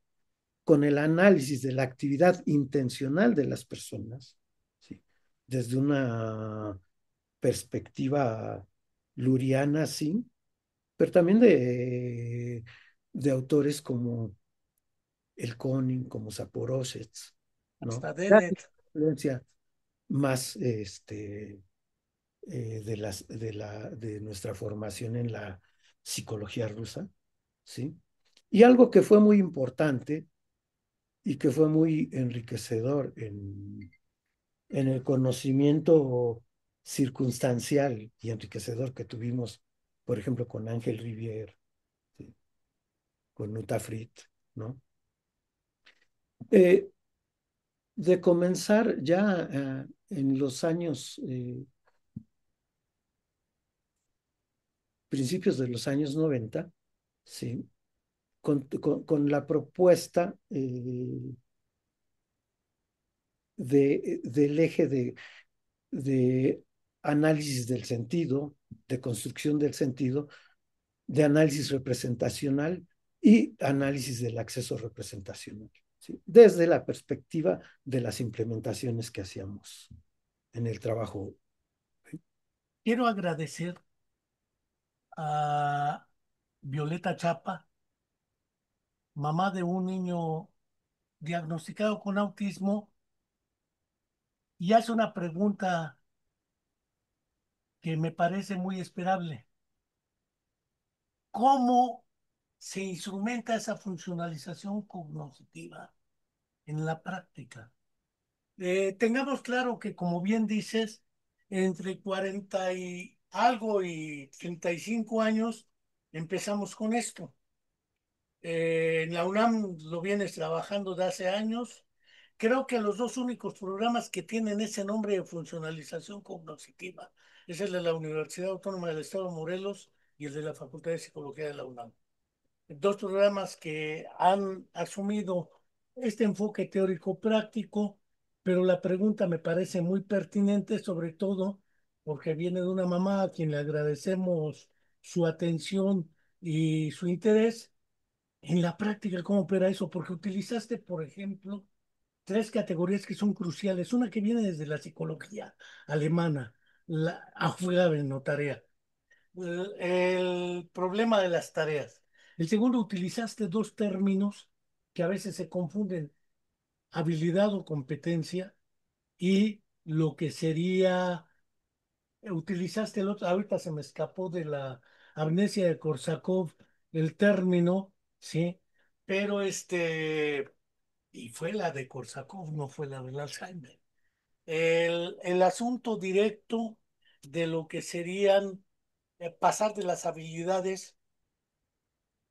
Con el análisis de la actividad intencional de las personas, ¿sí? Desde una perspectiva luriana, sí, pero también de autores como el Koning, como Saporoshetz, ¿no? Hasta Ya tiene Dennett. influencia más de nuestra formación en la psicología rusa, ¿sí? Y algo que fue muy importante y que fue muy enriquecedor en el conocimiento circunstancial y enriquecedor que tuvimos, por ejemplo, con Ángel Rivière, ¿sí? Con Nuta Fried, ¿no? Eh, de comenzar ya en los años, principios de los años 90, ¿sí? Con la propuesta del eje de análisis del sentido, de construcción del sentido, de análisis representacional y análisis del acceso representacional, ¿sí? Desde la perspectiva de las implementaciones que hacíamos en el trabajo. Quiero agradecer a Violeta Chapa, mamá de un niño diagnosticado con autismo, y hace una pregunta que me parece muy esperable. ¿Cómo se instrumenta esa funcionalización cognitiva en la práctica? Tengamos claro que, como bien dices, entre 40 y algo y 35 años empezamos con esto. En la UNAM lo vienes trabajando de hace años. Creo que los dos únicos programas que tienen ese nombre de funcionalización cognitiva es el de la Universidad Autónoma del Estado de Morelos y el de la Facultad de Psicología de la UNAM. Dos programas que han asumido este enfoque teórico práctico, pero la pregunta me parece muy pertinente, sobre todo porque viene de una mamá a quien le agradecemos su atención y su interés en la práctica. ¿Cómo opera eso? Porque utilizaste, por ejemplo, tres categorías que son cruciales. Una que viene desde la psicología alemana, la Aufgabentarea, el problema de las tareas. El segundo, utilizaste dos términos que a veces se confunden: habilidad o competencia, y lo que sería, utilizaste el otro, ahorita se me escapó de la amnesia de Korsakov el término, ¿sí? Pero y fue la de Korsakov, no fue la del Alzheimer. El asunto directo de lo que serían pasar de las habilidades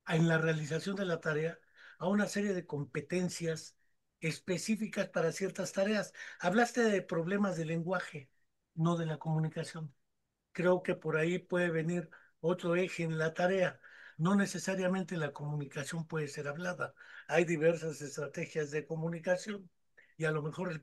en la realización de la tarea a una serie de competencias específicas para ciertas tareas. Hablaste de problemas de lenguaje, no de la comunicación. Creo que por ahí puede venir otro eje en la tarea. No necesariamente la comunicación puede ser hablada. Hay diversas estrategias de comunicación y a lo mejor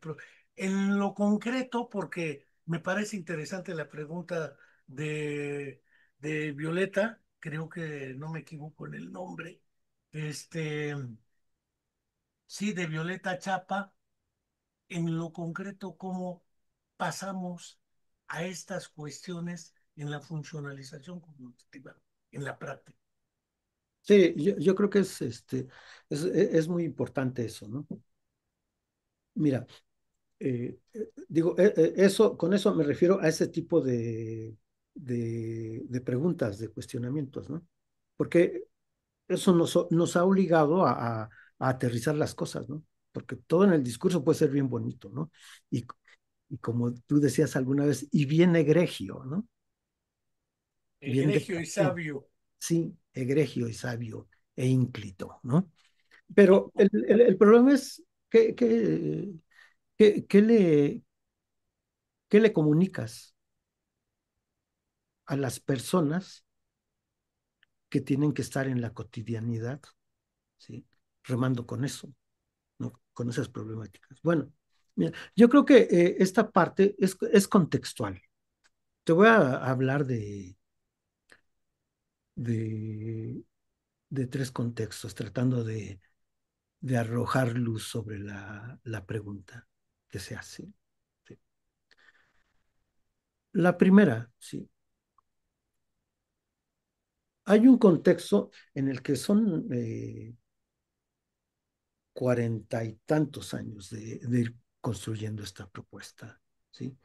en lo concreto, porque me parece interesante la pregunta de, de Violeta, creo que no me equivoco en el nombre, este, sí, de Violeta Chapa, en lo concreto, cómo pasamos a estas cuestiones en la funcionalización cognitiva, en la práctica. Sí, yo creo que es muy importante eso, ¿no? Mira, digo, con eso me refiero a ese tipo de preguntas, de cuestionamientos, ¿no? Porque eso nos ha obligado a aterrizar las cosas, ¿no? Porque todo en el discurso puede ser bien bonito, ¿no? Y, y como tú decías alguna vez, y bien egregio, ¿no? Bien Egregio y declarativo, sabio. sí, egregio y sabio e ínclito, ¿no? Pero el problema es que, que le, qué le comunicas a las personas que tienen que estar en la cotidianidad, ¿sí? Remando con eso, ¿no? Con esas problemáticas. Bueno, mira, yo creo que esta parte es contextual. Te voy a hablar de, de tres contextos, tratando de arrojar luz sobre la pregunta que se hace. ¿Sí? La primera, sí, hay un contexto en el que son cuarenta y tantos años de ir construyendo esta propuesta, ¿sí?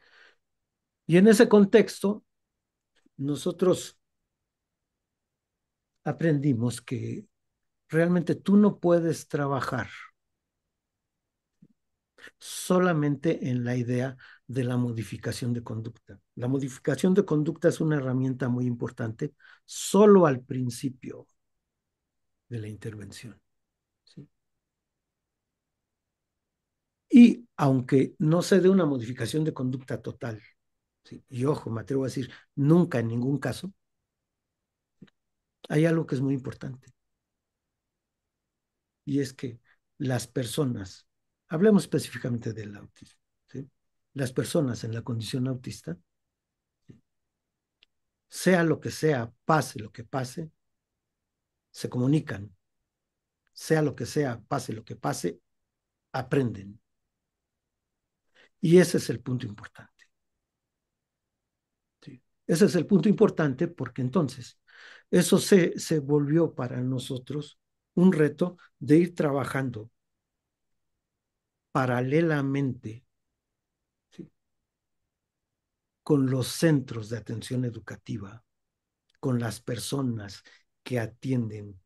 Y en ese contexto, nosotros aprendimos que realmente tú no puedes trabajar solamente en la idea de la modificación de conducta. La modificación de conducta es una herramienta muy importante solo al principio de la intervención, ¿sí? Y aunque no se dé una modificación de conducta total, ¿sí? Y ojo, me atrevo a decir, nunca en ningún caso, hay algo que es muy importante, y es que las personas, hablemos específicamente del autismo, ¿sí? Las personas en la condición autista, sea lo que sea, pase lo que pase, se comunican, sea lo que sea, pase lo que pase, aprenden. Y ese es el punto importante, ¿sí? Ese es el punto importante porque entonces eso se volvió para nosotros un reto de ir trabajando paralelamente, ¿sí? Con los centros de atención educativa, con las personas que atienden,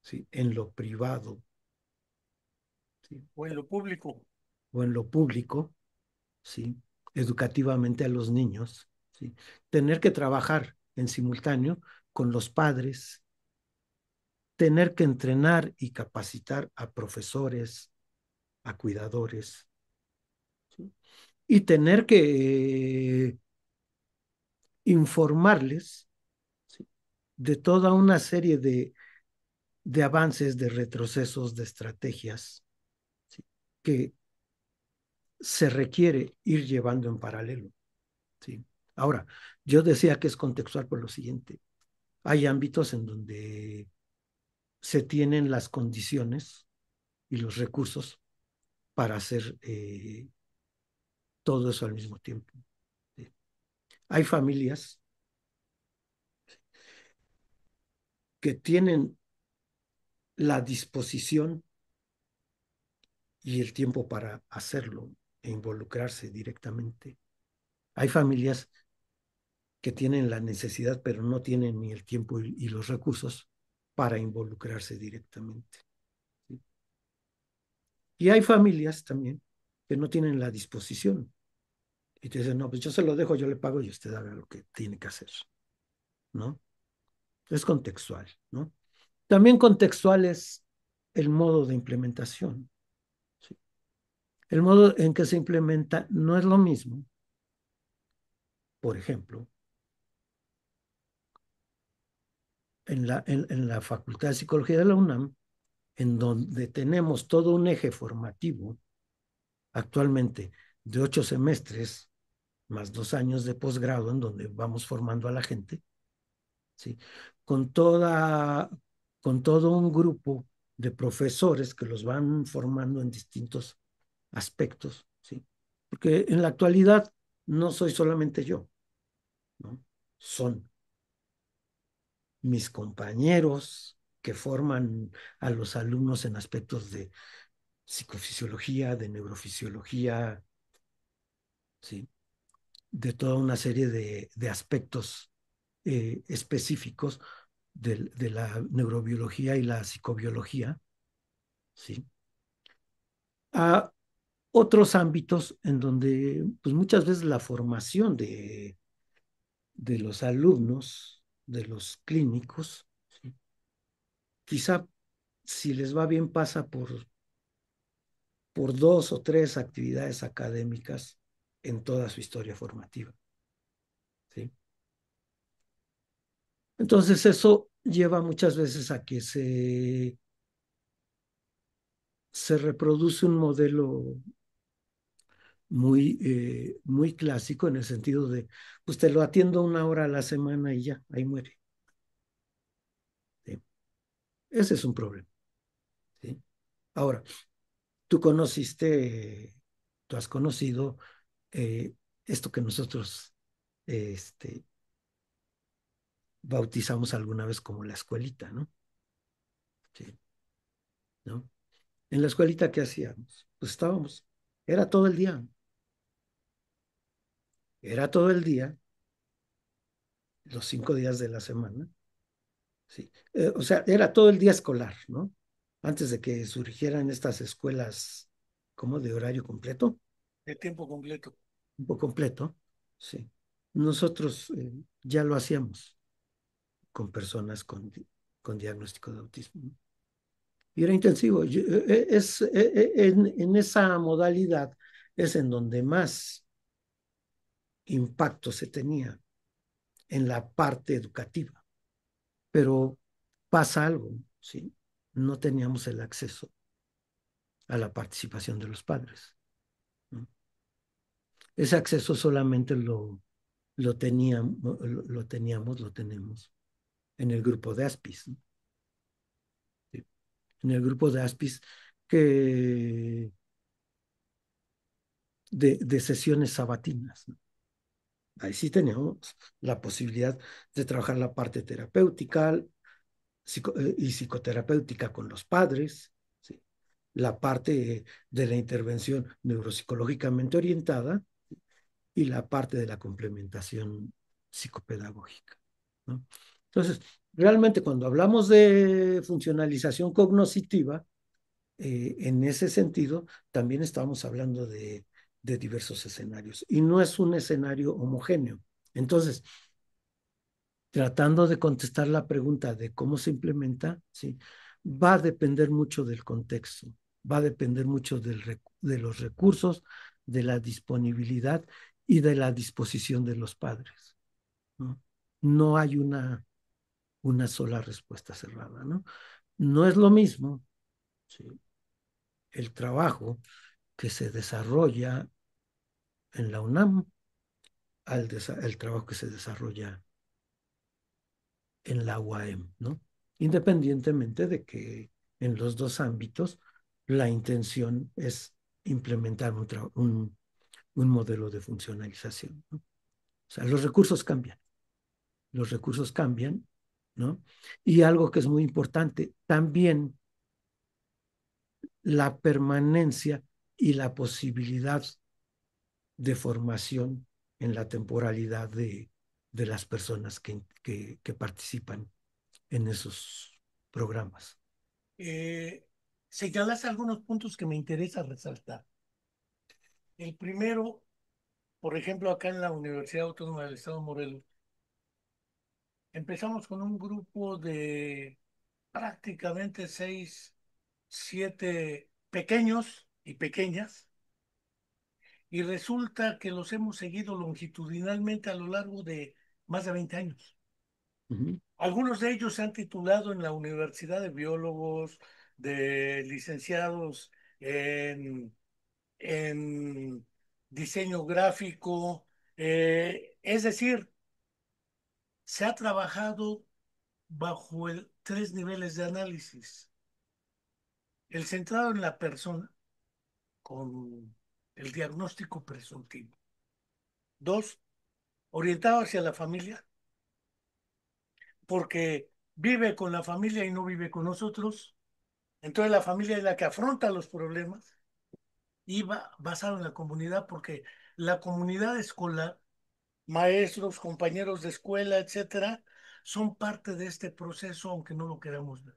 ¿sí? En lo privado, ¿sí? O en lo público. O en lo público, ¿sí? Educativamente a los niños, ¿sí? Tener que trabajar en simultáneo con los padres, tener que entrenar y capacitar a profesores, a cuidadores, ¿sí? Y tener que informarles, ¿sí? De toda una serie de avances, de retrocesos, de estrategias, ¿sí? Que se requiere ir llevando en paralelo, ¿sí? Ahora, yo decía que es contextual por lo siguiente. Hay ámbitos en donde se tienen las condiciones y los recursos para hacer todo eso al mismo tiempo, ¿sí? Hay familias que tienen la disposición y el tiempo para hacerlo e involucrarse directamente. Hay familias que tienen la necesidad, pero no tienen ni el tiempo y los recursos para involucrarse directamente, ¿sí? Y hay familias también que no tienen la disposición y te dicen, no, pues yo se lo dejo, yo le pago y usted haga lo que tiene que hacer, ¿no? Es contextual, ¿no? También contextual es el modo de implementación, ¿sí? El modo en que se implementa no es lo mismo, por ejemplo, en la Facultad de Psicología de la UNAM, en donde tenemos todo un eje formativo actualmente de 8 semestres más 2 años de posgrado en donde vamos formando a la gente, ¿sí? Con toda, con todo un grupo de profesores que los van formando en distintos aspectos, ¿sí? Porque en la actualidad no soy solamente yo, ¿no? Son mis compañeros que forman a los alumnos en aspectos de psicofisiología, de neurofisiología, ¿sí? De toda una serie de aspectos específicos de la neurobiología y la psicobiología, ¿sí? A otros ámbitos en donde pues muchas veces la formación de los alumnos, de los clínicos, ¿sí? Quizá si les va bien pasa por 2 o 3 actividades académicas en toda su historia formativa, ¿sí? Entonces eso lleva muchas veces a que se reproduce un modelo muy clásico en el sentido de, pues te lo atiendo 1 hora a la semana y ya, ahí muere, ¿sí? Ese es un problema, ¿sí? Ahora, tú conociste, tú has conocido eh, esto que nosotros este, bautizamos alguna vez como la escuelita, ¿no? Sí, ¿no? En la escuelita, ¿qué hacíamos? Pues estábamos, era todo el día, era todo el día, los 5 días de la semana, sí. O sea, era todo el día escolar, ¿no? Antes de que surgieran estas escuelas como de horario completo, de tiempo completo. tiempo completo, sí. Nosotros ya lo hacíamos con personas con diagnóstico de autismo, ¿no? Y era intensivo. En esa modalidad es en donde más impacto se tenía en la parte educativa, pero pasa algo, ¿sí? No teníamos el acceso a la participación de los padres, ¿no? Ese acceso solamente lo tenemos en el grupo de Aspis, ¿no? ¿Sí? En el grupo de Aspis que de sesiones sabatinas, ¿no? Ahí sí teníamos la posibilidad de trabajar la parte terapéutica y psicoterapéutica con los padres, ¿sí? La parte de la intervención neuropsicológicamente orientada y la parte de la complementación psicopedagógica, ¿no? Entonces, realmente cuando hablamos de funcionalización cognoscitiva, en ese sentido, también estamos hablando de diversos escenarios y no es un escenario homogéneo. Entonces, tratando de contestar la pregunta de cómo se implementa, sí, va a depender mucho del contexto, va a depender mucho de los recursos, de la disponibilidad y de la disposición de los padres, ¿no? No hay una sola respuesta cerrada, ¿no? No es lo mismo, ¿sí? El trabajo que se desarrolla en la UNAM el trabajo que se desarrolla en la UAM, ¿no? Independientemente de que en los dos ámbitos la intención es implementar un modelo de funcionalización, ¿no? O sea, los recursos cambian, ¿no? Y algo que es muy importante, también la permanencia y la posibilidad de formación en la temporalidad de las personas que participan en esos programas. Eh, Señalas algunos puntos que me interesa resaltar. El primero, por ejemplo, acá en la Universidad Autónoma del Estado de Morelos, empezamos con un grupo de prácticamente 6, 7 pequeños y pequeñas, y resulta que los hemos seguido longitudinalmente a lo largo de más de 20 años. Uh -huh. Algunos de ellos se han titulado en la Universidad de Biólogos, de licenciados en, en diseño gráfico, es decir, se ha trabajado bajo 3 niveles de análisis. El centrado en la persona con el diagnóstico presuntivo. 2, orientado hacia la familia, porque vive con la familia y no vive con nosotros. Entonces la familia es la que afronta los problemas y va basado en la comunidad, porque la comunidad escolar, maestros, compañeros de escuela, etcétera, son parte de este proceso, aunque no lo queramos ver.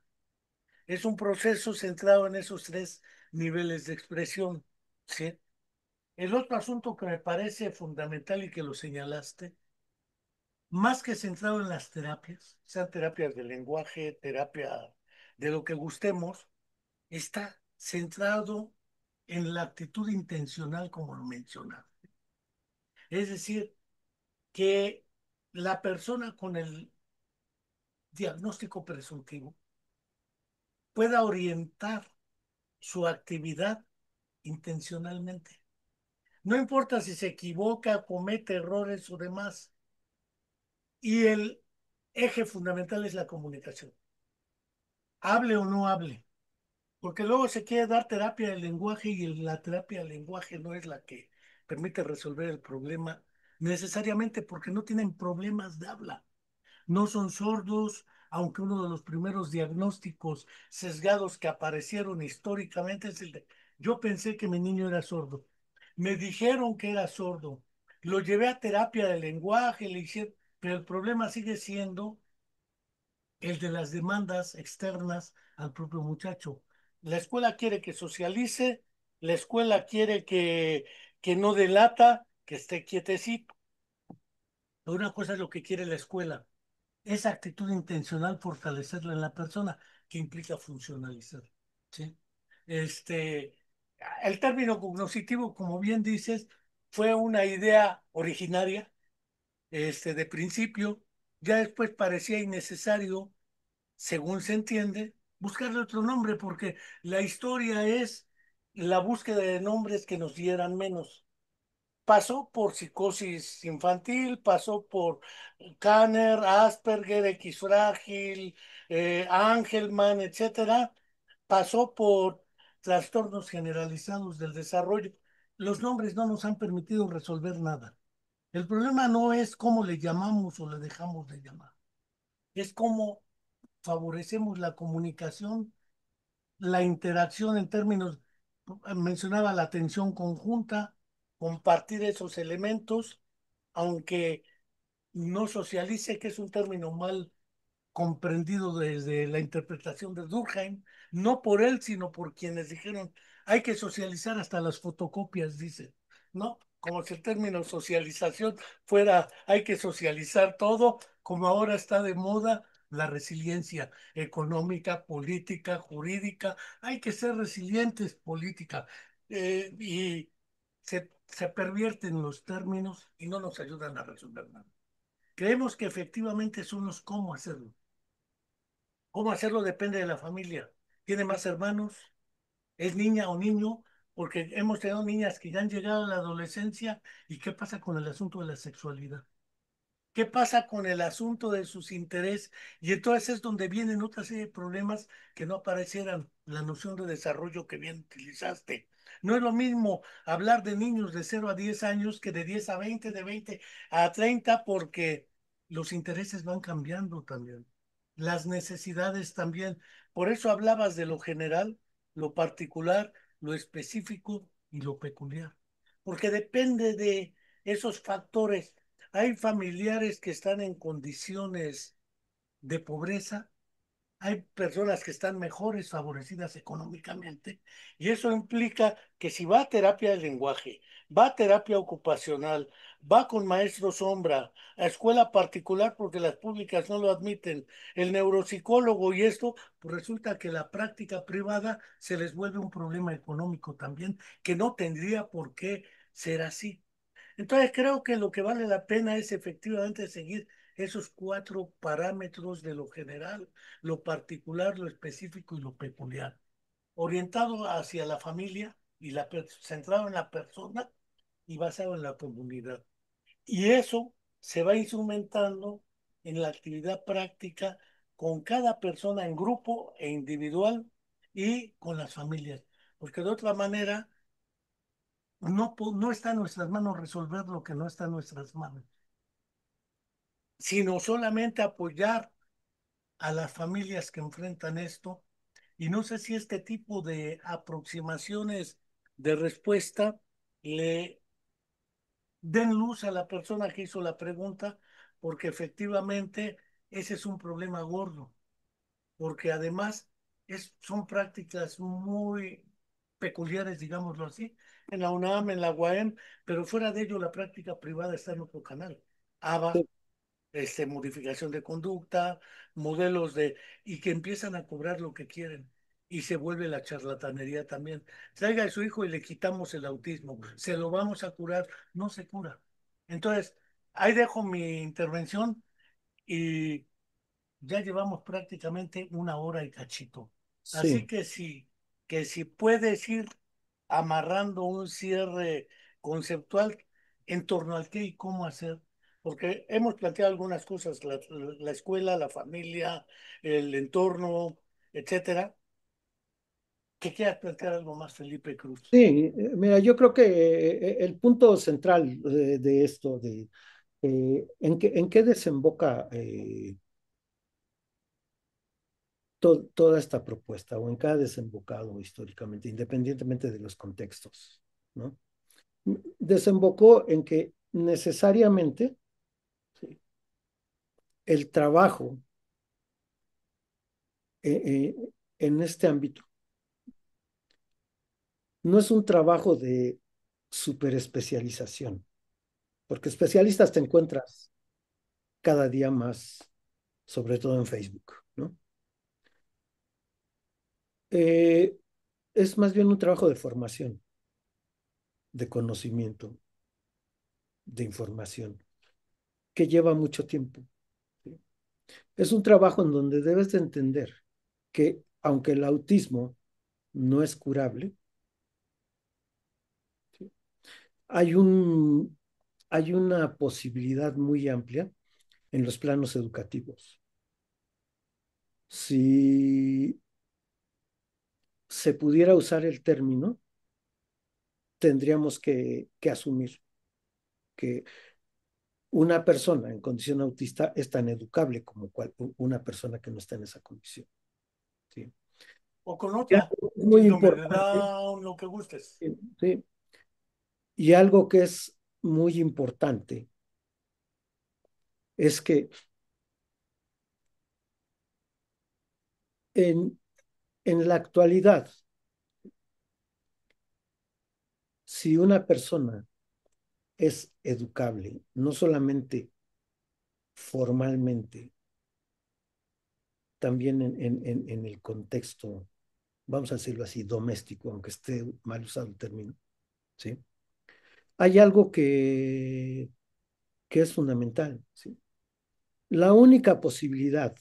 Es un proceso centrado en esos 3 niveles de expresión, ¿sí? El otro asunto que me parece fundamental y que lo señalaste, más que centrado en las terapias, sean terapias de lenguaje, terapia de lo que gustemos, está centrado en la actitud intencional, como lo mencionaba. Es decir, que la persona con el diagnóstico presuntivo pueda orientar su actividad intencionalmente. No importa si se equivoca, comete errores o demás. Y el eje fundamental es la comunicación. Hable o no hable. Porque luego se quiere dar terapia del lenguaje y la terapia del lenguaje no es la que permite resolver el problema necesariamente porque no tienen problemas de habla. No son sordos, aunque uno de los primeros diagnósticos sesgados que aparecieron históricamente es el de, yo pensé que mi niño era sordo, me dijeron que era sordo, lo llevé a terapia de lenguaje, le hicieron, pero el problema sigue siendo el de las demandas externas al propio muchacho. La escuela quiere que socialice, la escuela quiere que no delata, que esté quietecito. Una cosa es lo que quiere la escuela, esa actitud intencional fortalecerla en la persona, que implica funcionalizar. ¿Sí? Este, el término cognoscitivo, como bien dices, fue una idea originaria, de principio, ya después parecía innecesario, según se entiende, buscarle otro nombre, porque la historia es la búsqueda de nombres que nos dieran menos. Pasó por psicosis infantil, pasó por Kanner, Asperger, X frágil, Angelman, etcétera. Pasó por trastornos generalizados del desarrollo. Los nombres no nos han permitido resolver nada. El problema no es cómo le llamamos o le dejamos de llamar, es cómo favorecemos la comunicación, la interacción en términos, mencionaba la atención conjunta, compartir esos elementos, aunque no socialice, que es un término mal comprendido desde la interpretación de Durkheim, no por él, sino por quienes dijeron, hay que socializar hasta las fotocopias, dice, ¿no? Como si el término socialización fuera, hay que socializar todo, como ahora está de moda la resiliencia económica, política, jurídica, hay que ser resilientes política, y se pervierten los términos y no nos ayudan a resolver nada. Creemos que efectivamente son los cómo hacerlo. Cómo hacerlo depende de la familia. ¿Tiene más hermanos? ¿Es niña o niño? Porque hemos tenido niñas que ya han llegado a la adolescencia. ¿Y qué pasa con el asunto de la sexualidad? ¿Qué pasa con el asunto de sus intereses? Y entonces es donde vienen otra serie de problemas que no aparecieran. La noción de desarrollo que bien utilizaste. No es lo mismo hablar de niños de 0 a 10 años que de 10 a 20, de 20 a 30, porque los intereses van cambiando también. Las necesidades también. Por eso hablabas de lo general, lo particular, lo específico y lo peculiar. Porque depende de esos factores. Hay familiares que están en condiciones de pobreza, hay personas que están mejores favorecidas económicamente, y eso implica que si va a terapia de lenguaje, va a terapia ocupacional, va con maestro sombra, a escuela particular porque las públicas no lo admiten, el neuropsicólogo y esto, pues resulta que la práctica privada se les vuelve un problema económico también, que no tendría por qué ser así. Entonces creo que lo que vale la pena es efectivamente seguir esos 4 parámetros de lo general, lo particular, lo específico y lo peculiar, orientado hacia la familia y centrado en la persona y basado en la comunidad. Y eso se va instrumentando en la actividad práctica con cada persona en grupo e individual y con las familias, porque de otra manera no está en nuestras manos resolver lo que no está en nuestras manos, sino solamente apoyar a las familias que enfrentan esto. Y no sé si este tipo de aproximaciones de respuesta le den luz a la persona que hizo la pregunta, porque efectivamente ese es un problema gordo, porque además son prácticas muy peculiares, digámoslo así, en la UNAM, en la UAM, pero fuera de ello la práctica privada está en otro canal. ABA, Sí, modificación de conducta, modelos y que empiezan a cobrar lo que quieren. Y se vuelve la charlatanería también. Traiga a su hijo y le quitamos el autismo. Se lo vamos a curar. No se cura. Entonces, ahí dejo mi intervención y ya llevamos prácticamente 1 hora y cachito. Así sí, que si puedes ir amarrando un cierre conceptual en torno al qué y cómo hacer, porque hemos planteado algunas cosas, la escuela, la familia, el entorno, etcétera. ¿Qué quieras plantear algo más, Felipe Cruz? sí. Mira, yo creo que el punto central de esto, en qué desemboca toda esta propuesta o en cada desembocado históricamente, independientemente de los contextos, ¿no? Desembocó en que necesariamente, ¿sí?, el trabajo eh, eh, en este ámbito no es un trabajo de superespecialización, porque especialistas te encuentras cada día más, sobre todo en Facebook, ¿no? Eh, es más bien un trabajo de formación, de conocimiento, de información, que lleva mucho tiempo, ¿sí? Es un trabajo en donde debes de entender que aunque el autismo no es curable, ¿sí?, hay un, hay una posibilidad muy amplia en los planos educativos. Si se pudiera usar el término, tendríamos que asumir que una persona en condición autista es tan educable como una persona que no está en esa condición, ¿sí? O con Y otra, algo muy síndrome de importante, Down, lo que gustes. ¿sí? Y algo que es muy importante es que en, en la actualidad, si una persona es educable, no solamente formalmente, también en el contexto, vamos a decirlo así, doméstico, aunque esté mal usado el término, ¿sí? Hay algo que es fundamental, ¿sí? La única posibilidad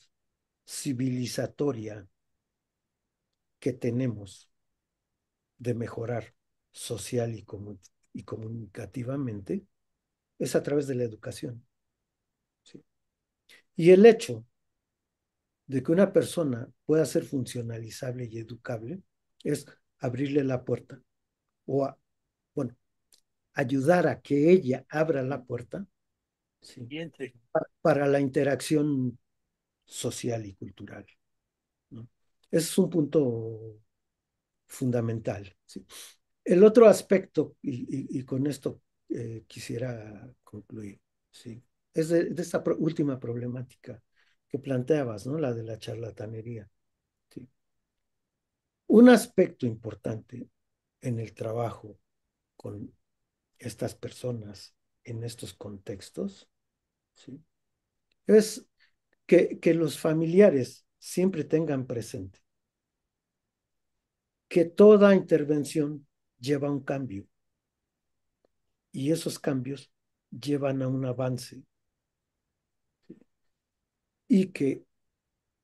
civilizatoria que tenemos de mejorar social y comunicativamente es a través de la educación, ¿sí? Y el hecho de que una persona pueda ser funcionalizable y educable es abrirle la puerta o, bueno, ayudar a que ella abra la puerta, ¿sí?, Siguiente. para la interacción social y cultural, ¿no? Ese es un punto fundamental, ¿sí? El otro aspecto, y con esto quisiera concluir, ¿sí?, es de esta última problemática que planteabas, ¿no? La de la charlatanería, ¿sí? Un aspecto importante en el trabajo con estas personas en estos contextos, ¿sí?, es que los familiares siempre tengan presente que toda intervención lleva un cambio y esos cambios llevan a un avance y que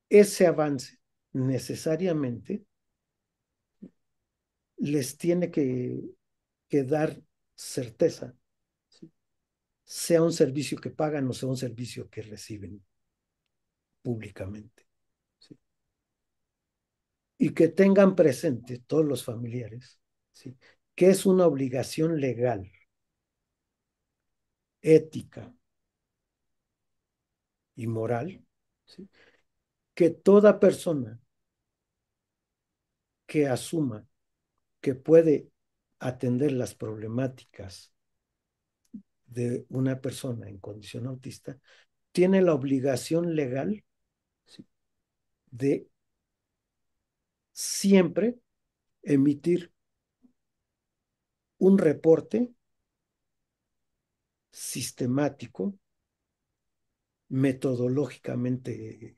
ese avance necesariamente les tiene que dar certeza, ¿sí?, sea un servicio que pagan o sea un servicio que reciben públicamente, ¿sí? Y que tengan presente todos los familiares, ¿sí?, que es una obligación legal, ética y moral, ¿sí?, que toda persona que asuma que puede atender las problemáticas de una persona en condición autista tiene la obligación legal, ¿sí?, de siempre emitir un reporte sistemático, metodológicamente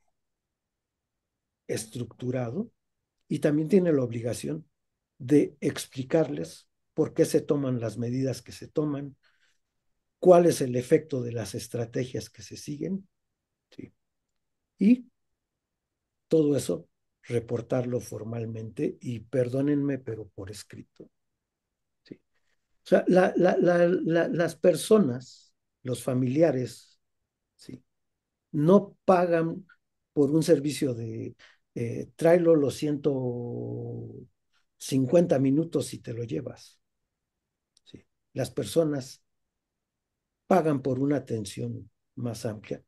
estructurado, y también tiene la obligación de explicarles por qué se toman las medidas que se toman, cuál es el efecto de las estrategias que se siguen, ¿sí?, y todo eso reportarlo formalmente y perdónenme, pero por escrito, ¿sí? O sea, las personas, los familiares, ¿sí?, no pagan por un servicio de tráelo los 150 minutos y te lo llevas, ¿sí? Las personas pagan por una atención más amplia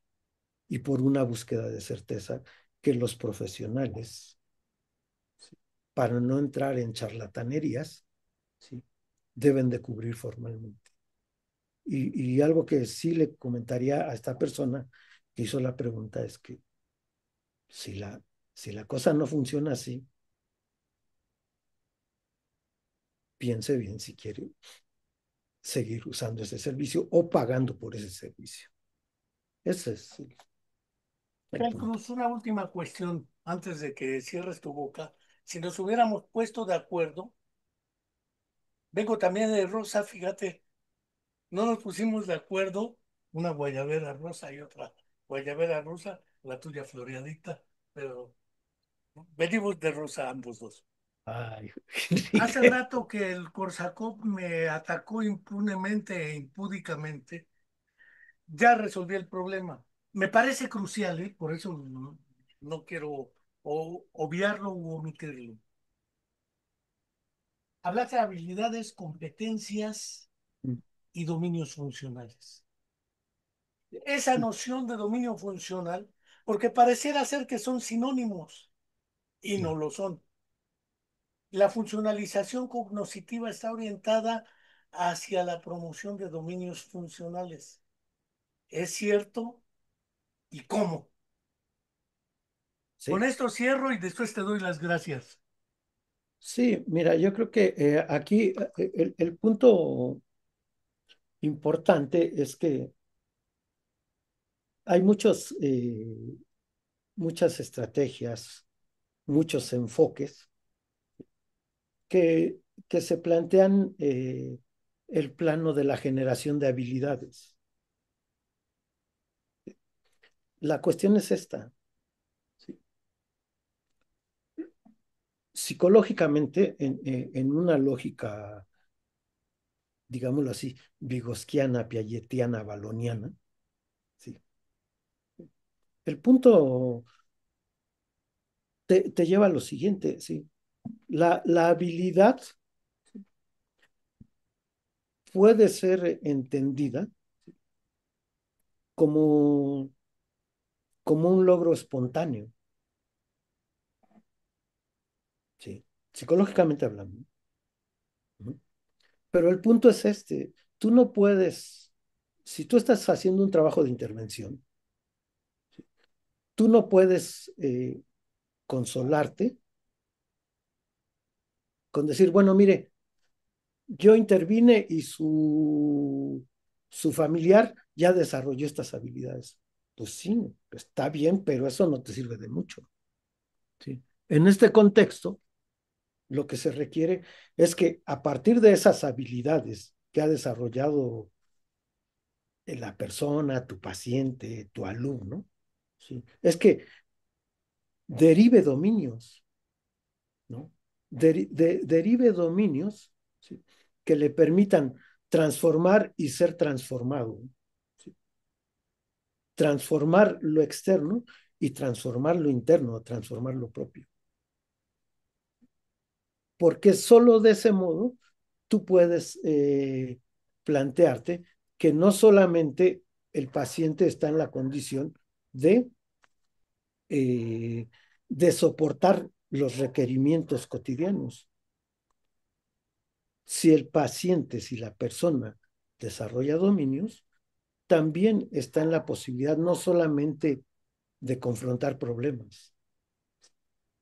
y por una búsqueda de certeza que los profesionales, ¿sí?, para no entrar en charlatanerías, ¿sí?, deben de cubrir formalmente. Y algo que sí le comentaría a esta persona que hizo la pregunta es que si la, si la cosa no funciona así, piense bien si quiere seguir usando ese servicio o pagando por ese servicio. Ese es el Tel punto. Cruz, una última cuestión antes de que cierres tu boca. Si nos hubiéramos puesto de acuerdo, vengo también de rosa, fíjate, no nos pusimos de acuerdo, una guayabera rosa y otra guayabera rosa, la tuya floreadita, pero venimos de rosa ambos dos. Ay, Hace Enrique. rato que el Corsacop me atacó impunemente e impúdicamente, ya resolví el problema. Me parece crucial, ¿eh? Por eso no quiero obviarlo u omitirlo. Hablaste de habilidades, competencias y dominios funcionales. Esa noción de dominio funcional, porque pareciera ser que son sinónimos y no No. lo son. La funcionalización cognoscitiva está orientada hacia la promoción de dominios funcionales. ¿Es cierto? ¿Y cómo? Con Sí, esto cierro y después te doy las gracias. sí, mira, yo creo que aquí el punto importante es que hay muchas estrategias, muchos enfoques que, que se plantean el plano de la generación de habilidades. La cuestión es esta. ¿Sí? Psicológicamente, en una lógica, digámoslo así, vygotsiana, piagetiana, baloniana, ¿sí?, el punto te lleva a lo siguiente, ¿sí? La habilidad puede ser entendida como, como un logro espontáneo, ¿sí? Psicológicamente hablando. ¿No? Pero el punto es este, tú no puedes, si tú estás haciendo un trabajo de intervención, tú no puedes consolarte con decir, bueno, mire, yo intervine y su familiar ya desarrolló estas habilidades. Pues sí, está bien, pero eso no te sirve de mucho. ¿Sí? En este contexto, lo que se requiere es que a partir de esas habilidades que ha desarrollado la persona, tu paciente, tu alumno, ¿sí?, es que derive dominios, ¿no? Derive dominios, ¿sí?, que le permitan transformar y ser transformado, ¿sí? Transformar lo externo y transformar lo interno, transformar lo propio. Porque solo de ese modo tú puedes plantearte que no solamente el paciente está en la condición de, eh, de soportar los requerimientos cotidianos. Si el paciente, si la persona desarrolla dominios, también está en la posibilidad no solamente de confrontar problemas,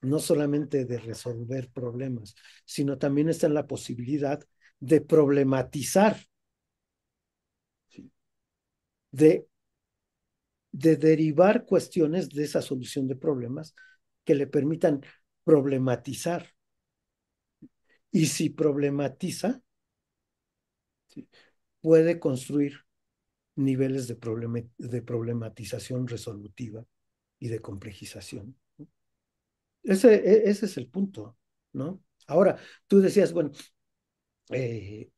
no solamente de resolver problemas, sino también está en la posibilidad de problematizar, ¿sí?, de, de derivar cuestiones de esa solución de problemas que le permitan problematizar. Y si problematiza, ¿sí?, puede construir niveles de problematización resolutiva y de complejización. Ese es el punto, ¿no? Ahora, tú decías, bueno,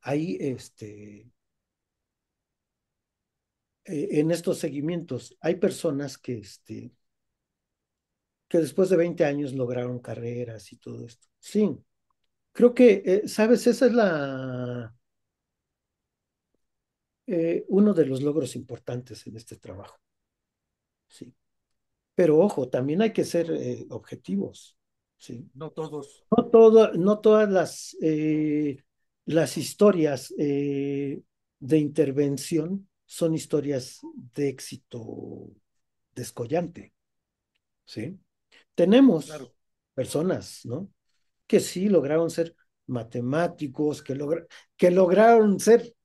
ahí en estos seguimientos hay personas que después de 20 años lograron carreras y todo esto. Sí, creo que, sabes, esa es uno de los logros importantes en este trabajo. Sí. Pero ojo, también hay que ser objetivos, ¿sí? No todos. No todas las historias de intervención son historias de éxito descollante, ¿sí? Tenemos Claro, personas, ¿no? Que sí lograron ser matemáticos, que lograron ser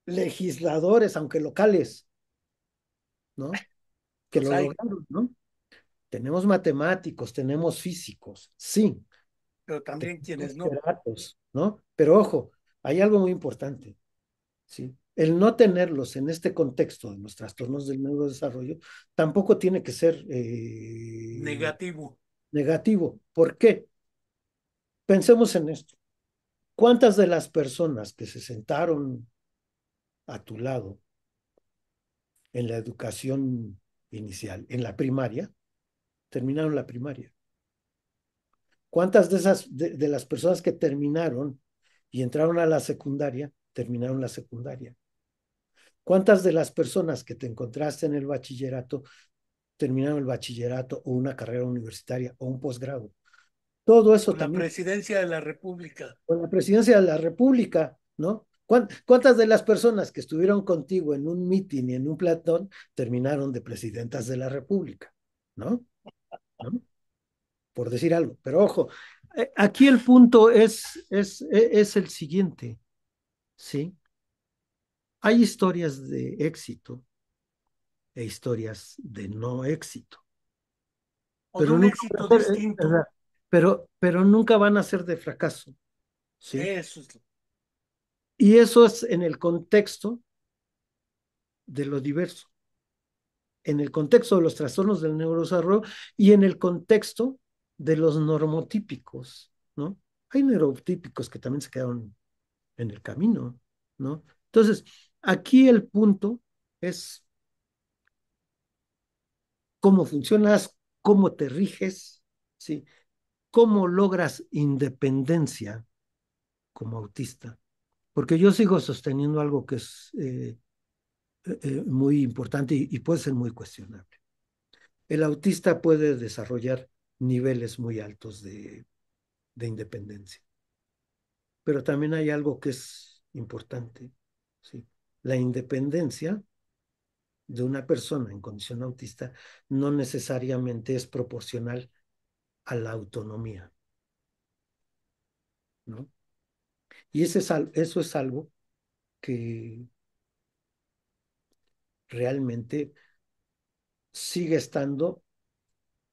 legisladores, aunque locales, ¿no? Que los lo hay, lograron, ¿no? Tenemos matemáticos, tenemos físicos, sí, pero también tenemos quienes no. literatos, ¿no? Pero ojo, hay algo muy importante, ¿sí? El no tenerlos en este contexto de los trastornos del neurodesarrollo tampoco tiene que ser Negativo. negativo. ¿Por qué? Pensemos en esto. ¿Cuántas de las personas que se sentaron a tu lado en la educación inicial, en la primaria, terminaron la primaria? ¿Cuántas de las personas que terminaron y entraron a la secundaria, terminaron la secundaria? ¿Cuántas de las personas que te encontraste en el bachillerato terminaron el bachillerato o una carrera universitaria o un posgrado? Todo eso O la también presidencia de la República. con la presidencia de la República, ¿no? ¿Cuántas de las personas que estuvieron contigo en un mitin y en un platón terminaron de presidentas de la República? ¿No? ¿No? Por decir algo. Pero ojo, aquí el punto es el siguiente, ¿sí? Hay historias de éxito e historias de no éxito, O de pero un nunca van éxito a ser, distinto. ¿verdad? Pero nunca van a ser de fracaso, ¿sí? Eso es. Y eso es en el contexto de lo diverso, en el contexto de los trastornos del neurodesarrollo y en el contexto de los normotípicos, ¿no? Hay neurotípicos que también se quedaron en el camino, ¿no? Entonces, aquí el punto es cómo funcionas, cómo te riges, ¿sí? Cómo logras independencia como autista. Porque yo sigo sosteniendo algo que es muy importante y puede ser muy cuestionable. El autista puede desarrollar niveles muy altos de independencia, pero también hay algo que es importante, ¿sí? La independencia de una persona en condición autista no necesariamente es proporcional a la autonomía, ¿no? Y eso es algo que realmente sigue estando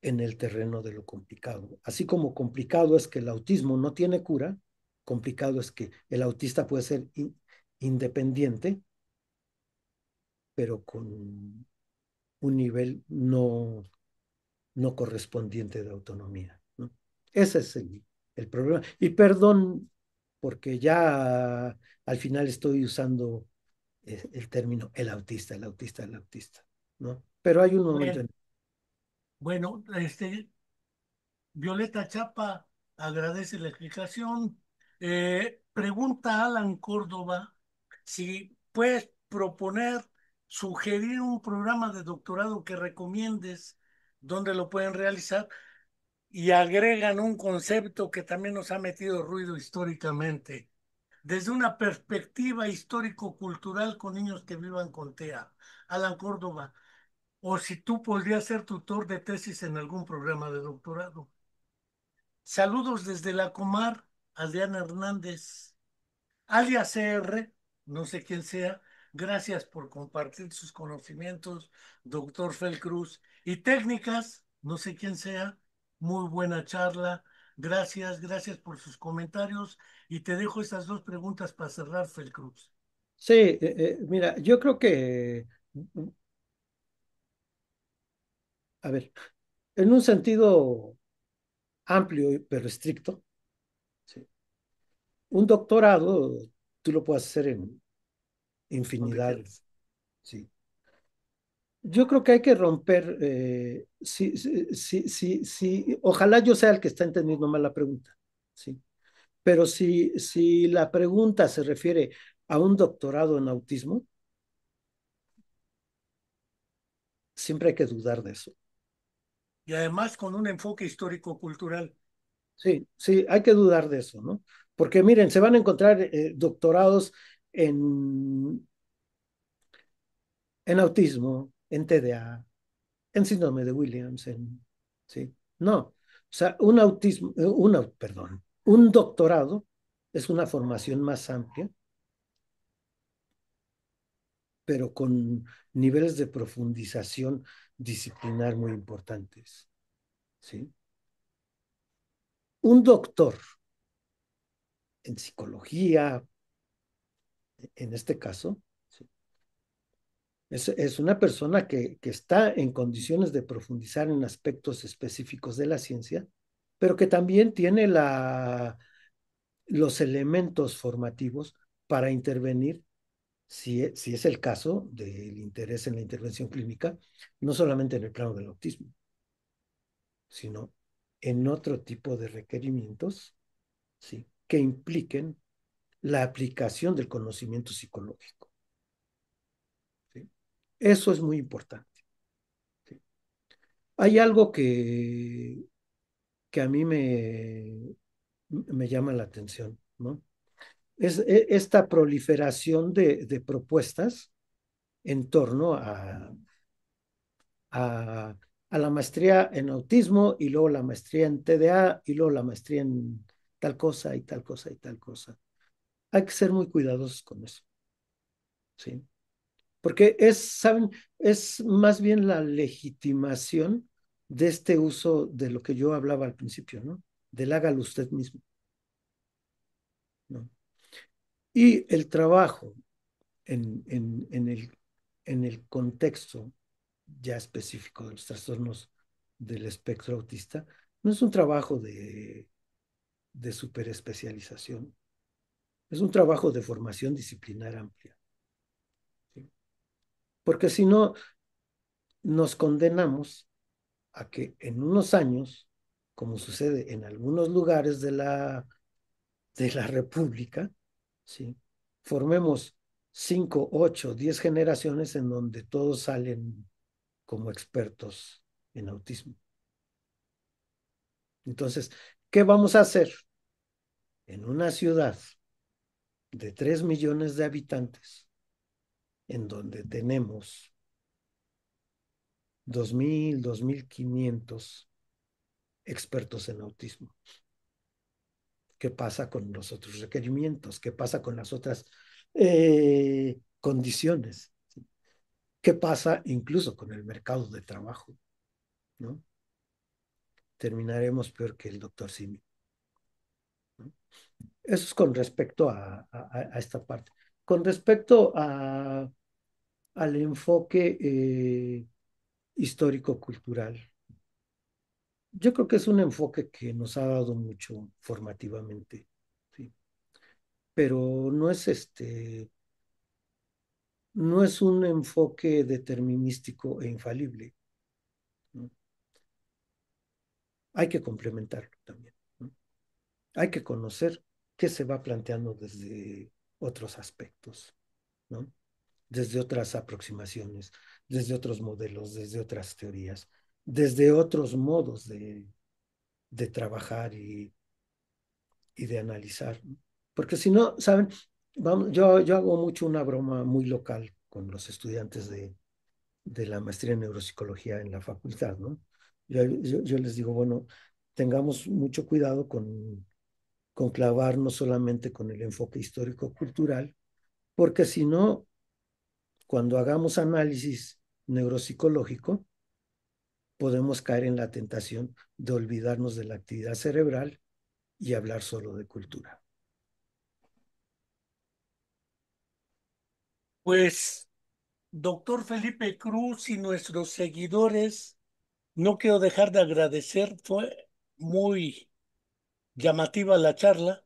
en el terreno de lo complicado. Así como complicado es que el autismo no tiene cura, complicado es que el autista puede ser independiente, pero con un nivel no correspondiente de autonomía, ¿no? Ese es el problema. Y perdón, porque ya al final estoy usando el término el autista, el autista, el autista, ¿no? Pero hay un momento Bueno, en... bueno, Violeta Chapa agradece la explicación. Pregunta Alan Córdoba si puedes proponer, sugerir un programa de doctorado que recomiendes donde lo pueden realizar y agregan un concepto que también nos ha metido ruido históricamente, desde una perspectiva histórico-cultural con niños que vivan con TEA. Alan Córdoba, o si tú podrías ser tutor de tesis en algún programa de doctorado. Saludos desde la Comar, Adriana Hernández, alias CR, no sé quién sea. Gracias por compartir sus conocimientos, doctor Felcruz. Y técnicas, no sé quién sea. Muy buena charla. Gracias, gracias por sus comentarios. Y te dejo estas dos preguntas para cerrar, Felcruz. Sí, mira, yo creo que, a ver, en un sentido amplio pero estricto, ¿sí? Un doctorado tú lo puedes hacer en Donde infinidad, quieras. ¿sí? Yo creo que hay que romper, sí, sí, sí, sí, sí, ojalá yo sea el que está entendiendo mal la pregunta, ¿sí? Pero si la pregunta se refiere a un doctorado en autismo, siempre hay que dudar de eso, y además con un enfoque histórico-cultural. Sí, sí, hay que dudar de eso, ¿no? Porque miren, se van a encontrar doctorados en, en autismo, en TDA, en síndrome de Williams, sí. No, o sea, un autismo, perdón, un doctorado es una formación más amplia, pero con niveles de profundización disciplinar muy importantes, ¿sí? Un doctor en psicología, en este caso, ¿sí? Es una persona que está en condiciones de profundizar en aspectos específicos de la ciencia, pero que también tiene los elementos formativos para intervenir, si es el caso del interés en la intervención clínica, no solamente en el plano del autismo, sino en otro tipo de requerimientos, ¿sí? Que impliquen la aplicación del conocimiento psicológico, ¿sí? Eso es muy importante, ¿sí? Hay algo que a mí me llama la atención, ¿no? Es esta proliferación de propuestas en torno a, a la maestría en autismo y luego la maestría en TDA y luego la maestría en tal cosa y tal cosa y tal cosa. Hay que ser muy cuidadosos con eso, ¿sí? Porque ¿saben? Es más bien la legitimación de este uso de lo que yo hablaba al principio, ¿no? Del hágalo usted mismo, ¿no? Y el trabajo en el contexto ya específico de los trastornos del espectro autista, no es un trabajo de superespecialización, es un trabajo de formación disciplinar amplia, ¿sí? Porque si no, nos condenamos a que en unos años, como sucede en algunos lugares de la República, ¿sí? Formemos 5, 8, 10 generaciones en donde todos salen como expertos en autismo. Entonces, ¿qué vamos a hacer en una ciudad de 3 millones de habitantes, en donde tenemos 2,000, 2,500 expertos en autismo? ¿Qué pasa con los otros requerimientos? ¿Qué pasa con las otras condiciones? ¿Qué pasa incluso con el mercado de trabajo? ¿No? Terminaremos peor que el doctor Simi, ¿no? Eso es con respecto a esta parte. Con respecto al enfoque histórico-cultural, yo creo que es un enfoque que nos ha dado mucho formativamente, ¿sí? Pero no es un enfoque determinístico e infalible, ¿no? Hay que complementarlo también, ¿no? Hay que conocer qué se va planteando desde otros aspectos, ¿no? Desde otras aproximaciones, desde otros modelos, desde otras teorías, desde otros modos de trabajar y de analizar, ¿no? Porque si no, ¿saben? Vamos, yo hago mucho una broma muy local con los estudiantes de la maestría en neuropsicología en la facultad, ¿no? Yo les digo, bueno, tengamos mucho cuidado con clavarnos solamente con el enfoque histórico-cultural, porque si no, cuando hagamos análisis neuropsicológico, podemos caer en la tentación de olvidarnos de la actividad cerebral y hablar solo de cultura. Pues, doctor Felipe Cruz y nuestros seguidores, no quiero dejar de agradecer, fue muy llamativa la charla,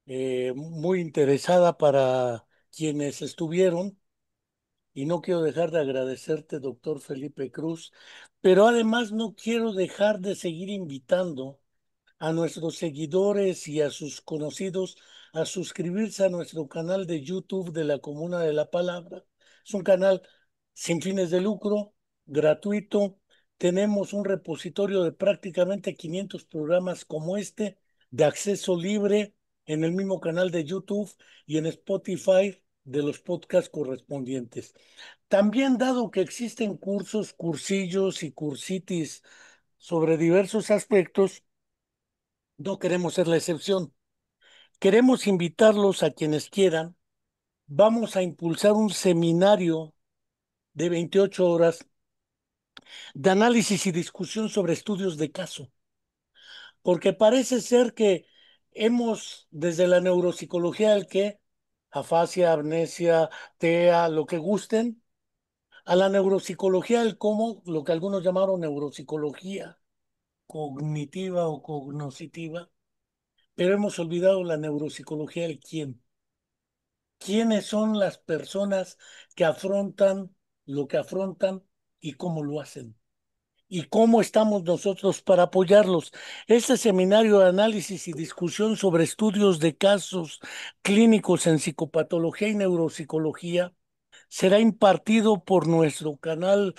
muy interesada para quienes estuvieron. Y no quiero dejar de agradecerte, doctor Felipe Cruz, pero además no quiero dejar de seguir invitando a nuestros seguidores y a sus conocidos a suscribirse a nuestro canal de YouTube de la Comuna de la Palabra. Es un canal sin fines de lucro, gratuito, tenemos un repositorio de prácticamente 500 programas como este, de acceso libre en el mismo canal de YouTube y en Spotify de los podcasts correspondientes. También, dado que existen cursos, cursillos y cursitis sobre diversos aspectos, no queremos ser la excepción. Queremos invitarlos a quienes quieran. Vamos a impulsar un seminario de 28 horas de análisis y discusión sobre estudios de caso, porque parece ser que hemos, desde la neuropsicología del qué, afasia, amnesia, TEA, lo que gusten, a la neuropsicología del cómo, lo que algunos llamaron neuropsicología cognitiva o cognoscitiva, pero hemos olvidado la neuropsicología del quién. ¿Quiénes son las personas que afrontan lo que afrontan y cómo lo hacen? ¿Y cómo estamos nosotros para apoyarlos? Este seminario de análisis y discusión sobre estudios de casos clínicos en psicopatología y neuropsicología será impartido por nuestro canal,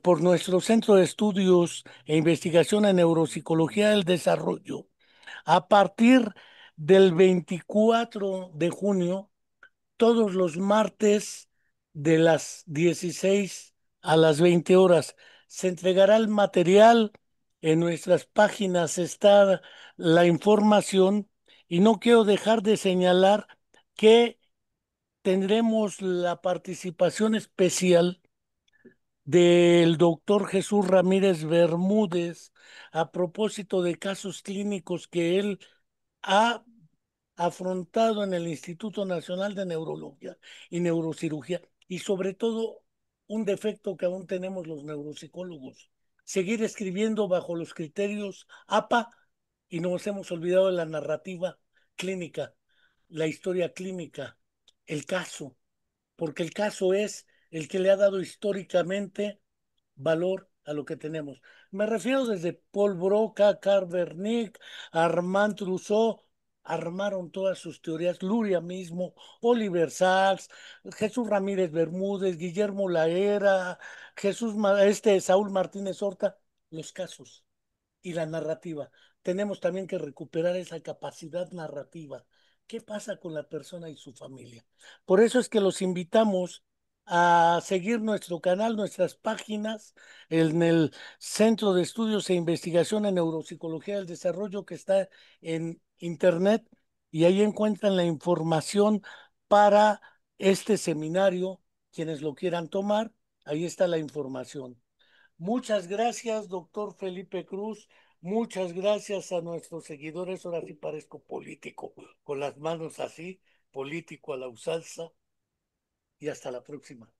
por nuestro Centro de Estudios e Investigación en Neuropsicología del Desarrollo a partir del 24 de junio, todos los martes de las 16 a las 20 horas. Se entregará el material, en nuestras páginas está la información y no quiero dejar de señalar que tendremos la participación especial del doctor Jesús Ramírez Bermúdez a propósito de casos clínicos que él ha afrontado en el Instituto Nacional de Neurología y Neurocirugía y sobre todo un defecto que aún tenemos los neuropsicólogos, seguir escribiendo bajo los criterios APA y nos hemos olvidado de la narrativa clínica, la historia clínica, el caso, porque el caso es el que le ha dado históricamente valor a lo que tenemos. Me refiero desde Paul Broca, Carl Wernicke, Armand Trousseau, armaron todas sus teorías, Luria mismo, Oliver Sacks, Jesús Ramírez Bermúdez, Guillermo Laera, Saúl Martínez Horta, los casos y la narrativa. Tenemos también que recuperar esa capacidad narrativa. ¿Qué pasa con la persona y su familia? Por eso es que los invitamos a seguir nuestro canal, nuestras páginas en el Centro de Estudios e Investigación en Neuropsicología del Desarrollo que está en Internet y ahí encuentran la información para este seminario. Quienes lo quieran tomar, ahí está la información. Muchas gracias, doctor Felipe Cruz. Muchas gracias a nuestros seguidores. Ahora sí parezco político, con las manos así, político a la usanza. Y hasta la próxima.